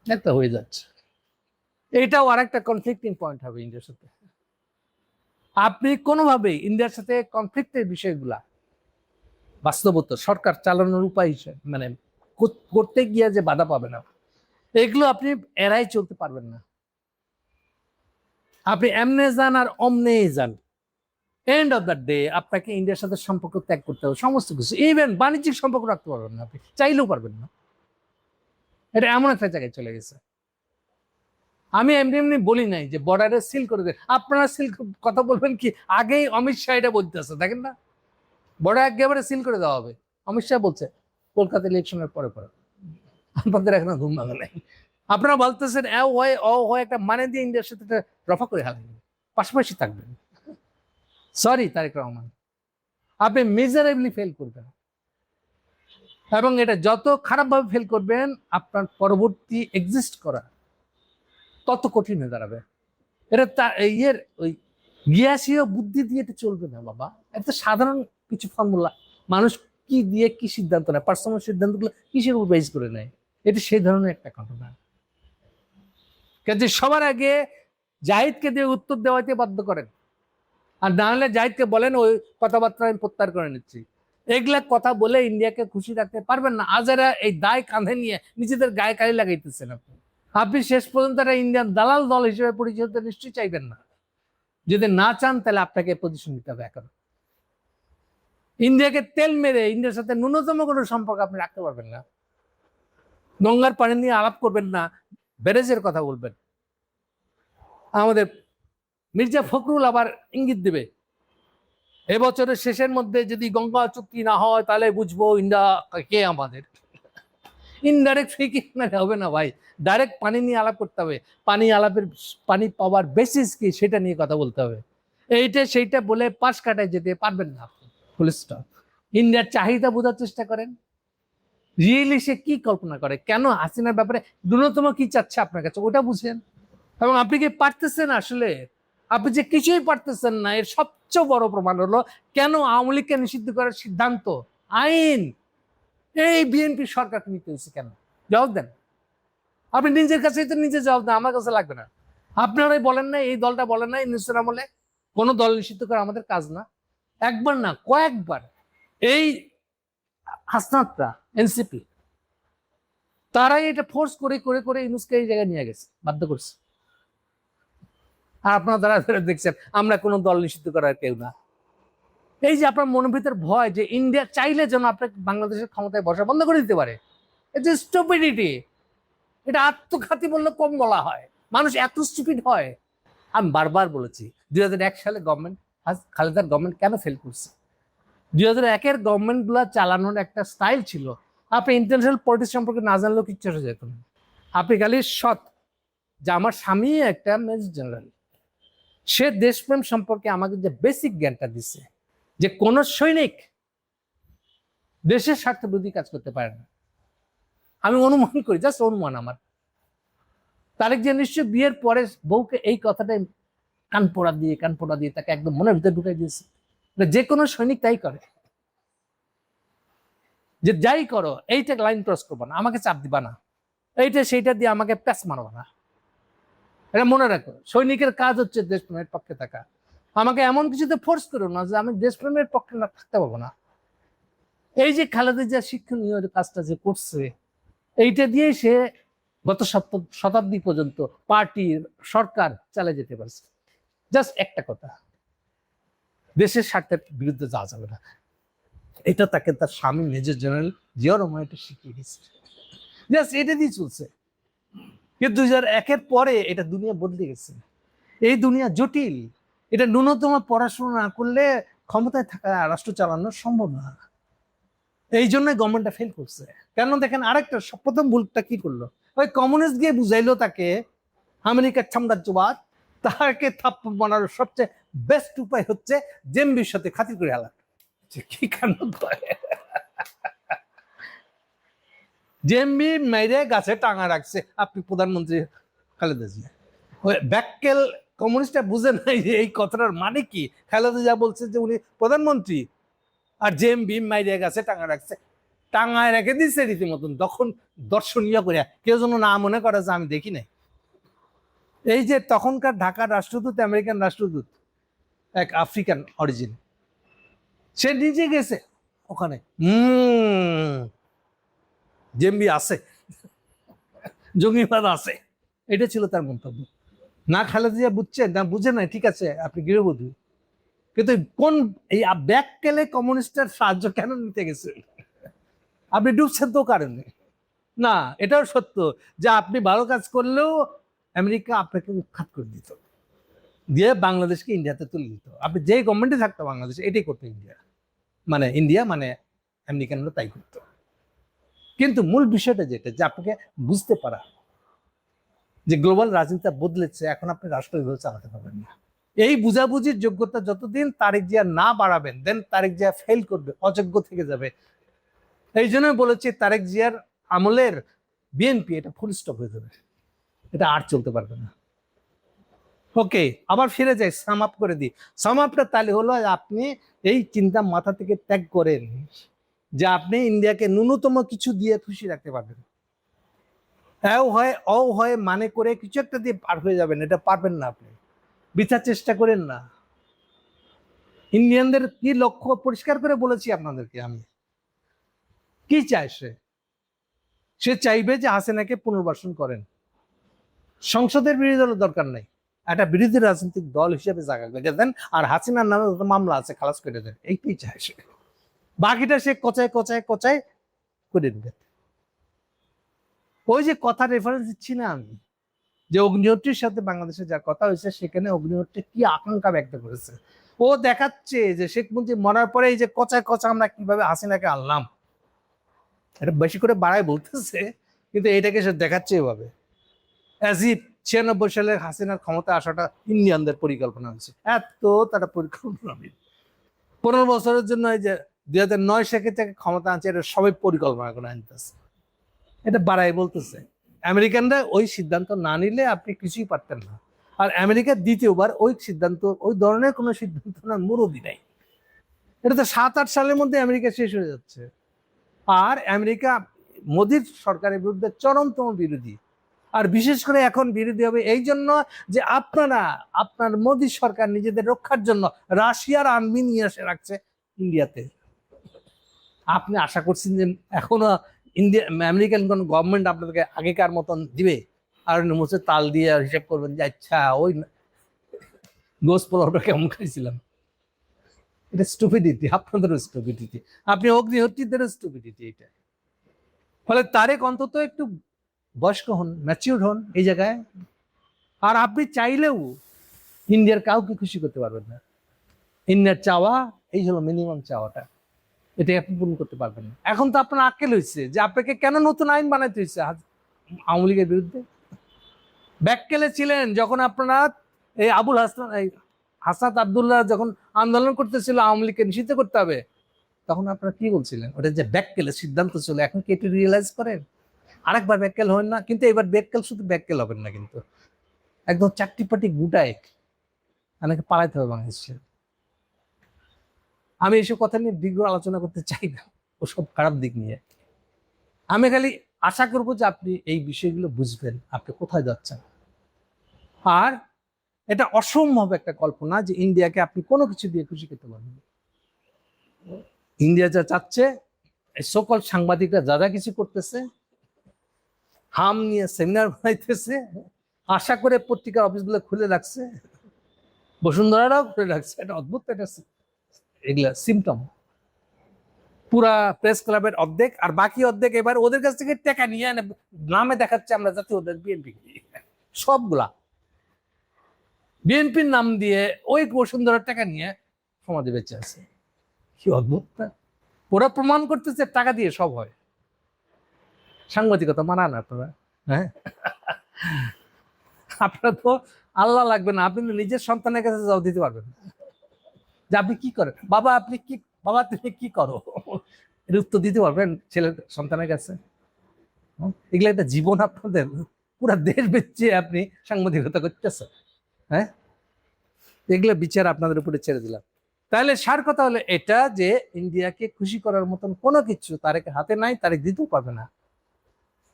একটা হয়ে যাচ্ছে। এটাও আর একটা কনফ্লিক্টিং পয়েন্ট হবে ইন্ডিয়ার সাথে। আপনি কোনোভাবেই ইন্ডিয়ার সাথে কনফ্লিক্টের বিষয়গুলা বাস্তবতা সরকার চালানোর উপায় হিসেবে মানে করতে গিয়ে যে বাধা পাবে না, এগুলো আপনি এড়াই চলতে পারবেন না। আপনি এমনে যান আর অমনে যান, এন্ড অফ দ্য ডে আপনাকে ইন্ডিয়ার সাথে সম্পর্ক ত্যাগ করতে হবে, সমস্ত কিছু। ইভেন বাণিজ্যিক সম্পর্ক রাখতে পারবেন না, আপনি চাইলেও পারবেন না। এটা এমন একটা জায়গায় চলে গেছে। আমি এমনি এমনি বলি নাই যে বর্ডারে সিল করে দেন। আপনারা সিল কথা বলবেন কি, আগেই অমিত শাহ এটা বলতেছে, দেখেন না, বর্ডার একেবারে সিল করে দেওয়া হবে। অমিত শাহ বলছে কলকাতা ইলেকশনের পরে পরে। আপনাদের এখনো ঘুম ভাঙে নাই। আপনারা বলতেছেন একটা মানে দিয়ে ইন্ডিয়ার সাথে রফা করে হারাবেন, পাশাপাশি থাকবেন। সরি তারেক রহমান, আপনি মেজারেবলি ফেল করবেন, এবং এটা যত খারাপভাবে ফেল করবেন আপনার পরবর্তী এক্সিস্ট করা তত কঠিন হয়ে দাঁড়াবে। এটা ওই গিয়াসীয় বুদ্ধি দিয়ে এটা চলবে না বাবা। এটা সাধারণ কিছু ফর্মুলা, মানুষ কি দিয়ে কি সিদ্ধান্ত নেয়, পার্সোনাল সিদ্ধান্তগুলো কিসের উপর বেস করে নেয়, এটা সেই ধরনের একটা ঘটনা। কাজে সবার আগে জাহিদকে দিয়ে উত্তর দেওয়াতে বাধ্য করেন, আর না হলে জাহিদকে বলেন ওই কথাবার্তা আমি প্রত্যাহার করে নিচ্ছি। এগুলা কথা বলে ইন্ডিয়াকে খুশি রাখতে পারবেন না। আজারা এই দায় কাঁধে নিয়ে নিজেদের গায়ে কালি লাগাইতেছেন। আপনি শেষ পর্যন্ত একটা ইন্ডিয়ান দালাল দল হিসেবে পরিচয় হতে নিশ্চয়ই চাইবেন না। যদি না চান তাহলে আপনাকে পজিশন নিতে হবে। এখন ইন্ডিয়াকে তেল মেরে ইন্ডিয়ার সাথে ন্যূনতম কোনো সম্পর্ক আপনি রাখতে পারবেন না। গঙ্গার পানি নিয়ে আলাপ করবেন না, ব্যারেজের কথা বলবেন। আমাদের মির্জা ফখরুল আবার ইঙ্গিত দেবে
এবছরের শেষের মধ্যে যদি গঙ্গা চুক্তি না হয় তাহলে বুঝবো ইন্ডিয়া কে আমাদের। ইনডাইরেক্ট ফিকিং হবে না ভাই, ডাইরেক্ট পানি নিয়ে আলাপ করতে হবে। পানি পাওয়ার বেসিস কি সেটা নিয়ে কথা বলতে হবে। এইটা সেইটা বলে পাশ কাটায় যেতে পারবেন না, ফুল স্টপ। ইন্ডিয়ার চাহিদা বোঝার চেষ্টা করেন, রিয়েলি সে কি কল্পনা করে, কেন হাসিনার ব্যাপারে ন্যূনতম কি চাচ্ছে আপনার কাছে ওটা বুঝেন। এবং আপনি কি পারতেছেন আসলে, আপনি যে কিছুই পারতেছেন না এর সবচেয়ে বড় প্রমাণ হলো কেন আওয়ামী লীগকে নিষিদ্ধ করার সিদ্ধান্ত আইন এই বিএনপি সরকারকে নিতে হয়েছে কেন, জবাব দেন। আপনি নিজের কাছেই তো নিজে জবাব দেন, আমার কাছে লাগবে না। আপনারাই বলেন না, এই দলটা বলেন না ইউনূসের আমলে কোনো দল নিষিদ্ধ করা আমাদের কাজ না, একবার না কয়েকবার। এই হাসনাতরা এনসিপি তারাই এটা ফোর্স করে করে করে ইউনূসকে এই জায়গায় নিয়ে গেছে, বাধ্য করছে। আর আপনারা দ্বারা দেখছেন আমরা কোনো দল নিষিদ্ধ করার কেউ না। এই যে আপনার মনের ভিতর ভয় যে ইন্ডিয়া চাইলে যেন আপনাকে বাংলাদেশের ক্ষমতায় বসা বন্ধ করে দিতে পারে, এটা স্টুপিডিটি। এটা আত্মঘাতী বললে কম বলা হয়, মানুষ এত স্টুপিড হয়। আমি বারবার বলেছি 2001 সালে গভর্নমেন্ট, খালেদার গভর্নমেন্ট কেন ফেল করছে। 2001-এর গভর্নমেন্ট গুলা চালানোর একটা স্টাইল ছিল, আপনি ইন্টারন্যাশনাল পলিটিক্স সম্পর্কে না জানলেও কিচ্ছু হয়ে যেত না। আপনি খালি সৎ, যে আমার স্বামী একটা মেজর জেনারেল, সে দেশপ্রেম সম্পর্কে আমাকে যে বেসিক জ্ঞানটা দিচ্ছে যে কোন সৈনিক দেশের স্বার্থ বিরোধী কাজ করতে পারে না। আমি অনুমান করি, জাস্ট অনুমান আমার, তারেক জিয়া নিশ্চয় বিয়ের পরে বউকে এই কথাটাই কান পোড়া দিয়ে তাকে একদম মনের ভিতরে ঢুকাই দিয়েছে। যে কোনো সৈনিক তাই করে, যে যাই করো এইটা লাইন ক্রস করবা না, আমাকে চাপ দিবা না, এইটা সেইটা দিয়ে আমাকে প্যাস মারবা না। এটা মনে রাখো, সৈনিকের কাজ হচ্ছে দেশপ্রেমের পক্ষে থাকা। আমাকে এমন কিছুতে ফোর্স করো না যে আমি দেশপ্রেমের পক্ষে না থাকতে পারবো না। এই যে খালেদা জিয়া শিক্ষণীয় কাজটা যে করছে, এইটা দিয়ে সে গত শতাব্দী পর্যন্ত পার্টির সরকার চালিয়ে যেতে পারছে। জাস্ট একটা কথা, দেশের স্বার্থের বিরুদ্ধে যাওয়া যাবে না, এটা তাকে তার স্বামী মেজর জেনারেল জিয়া রহমান এটা শিখিয়ে দিচ্ছে। জাস্ট এটা দিয়ে চলছে। কিন্তু 2001-এর পরে এটা দুনিয়া বদলে গেছে, এই দুনিয়া জটিল। এটা ন্যূনতম পড়াশোনা না করলে ক্ষমতায় থাকা রাষ্ট্র চালানো সম্ভব না। এই জন্য গভর্নমেন্টটা ফেল করছে। কেন দেখেন, আরেকটা প্রথম ভুলটা কি করলো, ওই কমিউনিস্ট গিয়ে বুঝাইলো তাকে আমেরিকার সাম্রাজ্যবাদ, তাকে থাপ্পড় মারার সবচেয়ে বেস্ট উপায় হচ্ছে জেএমবির সাথে খাতির করে আলাদা। কি কাণ্ড করে, জেএমবি মেরে গাছে টাঙা রাখছে আপনি প্রধানমন্ত্রী খালেদা জিয়া। ওই ব্যাককেল কমিউনিস্টরা বুঝে নাই যে এই কথাটার মানে কি। খালেদা জিয়া বলছে যে উনি প্রধানমন্ত্রী, আর জেএমবি মাইরে গাছে টাঙা রাখছে, টাঙায় রেখে দিচ্ছে রীতিমতন। তখন দর্শনীয় করে কেউ যেন না মনে করে যে আমি দেখি নাই। এই যে তখনকার ঢাকার রাষ্ট্রদূত, আমেরিকান রাষ্ট্রদূত, এক আফ্রিকান অরিজিন, সে নিজে গেছে ওখানে, জেএমবি আছে, জঙ্গিবাদ আছে, এটা ছিল তার মন্তব্য। না খালেদা জিয়া বুঝছে না, বুঝে নাই, ঠিক আছে আপনি গৃহবধূ, কিন্তু কোন এই ব্যাককেলে কমিউনিস্টের সাহায্য কেন নিতে গেছে? আপনি ডুবছেন তো কারণে না। এটাও সত্য যে আপনি ভালো কাজ করলেও আমেরিকা আপনাকে উৎখাত করে দিত, দিয়ে বাংলাদেশকে ইন্ডিয়াতে তুলে দিত। আপনি যেই গভর্নমেন্টে থাকতো বাংলাদেশে এটাই করতো ইন্ডিয়া, মানে আমেরিকানরা তাই করতো। কিন্তু মূল বিষয়টা যেটা, যে আপনাকে বুঝতে পারা যে গ্লোবাল রাজনীতিটা বদলেছে, এখন আপনি রাষ্ট্র এভাবে চালাতে পারবেন না। এই বুঝাবুঝির যোগ্যতা যতদিন তারেক জিয়া না বাড়াবেন, দেন তারেক জিয়া ফেল করবে, অযোগ্য থেকে যাবে। এই জন্য বলেছি তারেক জিয়ার আমলের বিএনপি এটা ফুল স্টপ হয়ে যাবে, এটা আর চলতে পারবে না। ওকে, আবার ফিরে যাই, সাম আপ করে দিই। সাম আপটা তাহলে হলো আপনি এই চিন্তা মাথা থেকে ত্যাগ করেন যে আপনি ইন্ডিয়াকে ন্যূনতম কিছু দিয়ে খুশি রাখতে পারবেন। হয় মানে করে কিছু একটা দিয়ে পার হয়ে যাবেন, এটা পারবেন না আপনি। বিচার চেষ্টা করেন না। ইন্ডিয়ানদের কি লক্ষ্য পরিষ্কার করে বলেছি আপনাদেরকে আমি। কি চায় সে চাইবে যে হাসিনাকে পুনর্বাসন করেন। সংসদের বিরোধী দলের দরকার নাই, একটা বিরোধী রাজনৈতিক দল হিসেবে জায়গা করে দেন, আর হাসিনার নামে মামলা আছে খালাস করে দেন, এইটাই চায় সে। বাকিটা সে কচায় করে দেবে। ওই যে কথা রেফারেন্স দিচ্ছি না আমি, যে অগ্নিহোত্রীর সাথে বাংলাদেশে যা কথা হয়েছে, সেখানে অগ্নিহোত্রী কি আকাঙ্ক্ষা ব্যক্ত করেছে,
ও দেখাচ্ছে যে শেখ মুজিব মরার পরে এই যে কচায় কচা আমরা কিভাবে হাসিনাকে আনলাম, এটা বেশি করে বাড়ায় বলতেছে, কিন্তু এটাকে সে দেখাচ্ছে এভাবে অ্যাজ ইফ 96 সালে হাসিনার ক্ষমতা আসাটা ইন্ডিয়ানদের পরিকল্পনা হয়েছে। এত তারা পরিকল্পনা 15 বছরের জন্য এই যে 2009 সালে থেকে ক্ষমতা আনছে, এটা সবাই পরিকল্পনা করে আনতেছে, এটা বাড়াই বলতেছে। আমেরিকানরা ওই সিদ্ধান্ত না নিলে আপনি কিছুই পারতেন না। আর আমেরিকার দ্বিতীয়বার ওই সিদ্ধান্ত, ওই ধরনের কোনো সিদ্ধান্ত নেওয়ার মুরব্বি নাই। এটা তো 7-8 সালের মধ্যে আমেরিকা শেষ হয়ে যাচ্ছে। আর আমেরিকা মোদির সরকারের বিরুদ্ধে চরমতম বিরোধী। আর বিশেষ করে এখন বিরোধী হবে এই জন্য যে আপনার মোদি সরকার নিজেদের রক্ষার জন্য রাশিয়ার আর্মি নিয়ে এসে রাখছে ইন্ডিয়াতে। আপনি আশা করছেন যে এখনো আমেরিকান কোন গভর্নমেন্ট আপনাদেরকে আগেকার মতন দিবে? আর মুছে তাল দিয়ে হিসেব করবেন যে আচ্ছা ওই গোস পোলাওটা কেমন খাইছিলাম। এটা স্টুপিডিটি, আপনাদেরও স্টুপিডিটি, আপনি অগ্নিহোত্রীদেরও স্টুপিডিটি এটা। ফলে তারেক অন্তত একটু বয়স্ক হন, ম্যাচিউর হন এই জায়গায়। আর আপনি চাইলেও ইন্ডিয়ার কাউকে খুশি করতে পারবেন না। ইন্ডিয়ার চাওয়া এই হলো মিনিমাম চাওয়াটা, এটা আপনি পূরণ করতে পারবেন না। এখন তো আপনার আক্কেল হয়েছে যে আপনাকে কেন নতুন আইন বানাইতে হয়েছে আওয়ামী লীগের বিরুদ্ধে। ব্যাককেলে ছিলেন যখন আপনারা এই আবুল হাসান, এই হাসনাত আব্দুল্লাহ যখন আন্দোলন করতেছিল আওয়ামী লীগকে নিষিদ্ধ করতে হবে, তখন আপনারা কি বলছিলেন? ওটা যে ব্যাককেলে সিদ্ধান্ত ছিল, এখন কি এটি রিয়েলাইজ করেন? আরেকবার ব্যাককেল হয় না, কিন্তু এবার ব্যাককেল শুধু ব্যাককেল হবেন না, কিন্তু একদম চাকটিপাটি গুটায় অনেকে পালাইতে হবে বাংলাদেশে। আমি এইসব কথা নিয়ে দীর্ঘ আলোচনা করতে চাই না, ওসব খারাপ দিক নিয়ে। আমি খালি আশা করবো যে আপনি এই বিষয়গুলো বুঝবেন, আপনি কোথায় যাচ্ছেন। আর এটা অসম্ভব একটা কল্পনা যে ইন্ডিয়াকে আপনি কোনো কিছু দিয়ে খুশি করতে পারবেন। ইন্ডিয়া যা চাচ্ছে, এই সকল সাংবাদিকরা যা যা কিছু করতেছে, হাম নিয়ে সেমিনার বানাইতেছে, আশা করে পত্রিকার অফিসগুলো খুলে রাখছে, বসুন্ধরাটাও খুলে রাখছে, এটা অদ্ভুত একটা এগুলা সিমটম। পুরা প্রেস ক্লাবের অর্ধেক, আর বাকি অর্ধেক এবার ওদের কাছ থেকে টাকা নিয়ে নামে দেখাচ্ছে আমরা যাতে ওদের বিএনপি, সবগুলা বিএনপির নাম দিয়ে ওই বসুন্ধরার টাকা নিয়ে সমাজে বেঁচে আছে। কি অদ্ভুত! ওরা প্রমাণ করতেছে টাকা দিয়ে সব হয়। সাংবাদিকতা মানান আপনারা? হ্যাঁ, আপনারা তো আল্লাহ লাগবে না, আপনি নিজের সন্তানের কাছে যাও দিতে পারবেন যে আপনি কি করেন, বাবা আপনি কি, বাবা তুমি কি করো, এর উত্তর দিতে পারবেন ছেলের সন্তানের কাছে? এগুলো একটা জীবন আপনাদের, পুরা দেশ বেচে আপনি সাংবাদিকতা করতেছেন। হ্যাঁ, এগুলো বিচার আপনাদের উপরে ছেড়ে দিলাম। তাহলে সার কথা হলো এটা যে ইন্ডিয়াকে খুশি করার মতন কোনো কিছু তারেক হাতে নাই, তারেক দিতেও পারবে না,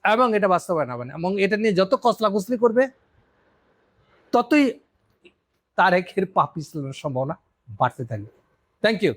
এবং এটা বাস্তবায়ন হবে না। এবং এটা নিয়ে যত কসলাকুসলি করবে ততই তারেকের পাপ ইসলামের সম্ভাবনা বাড়তে থাকবে। Thank you.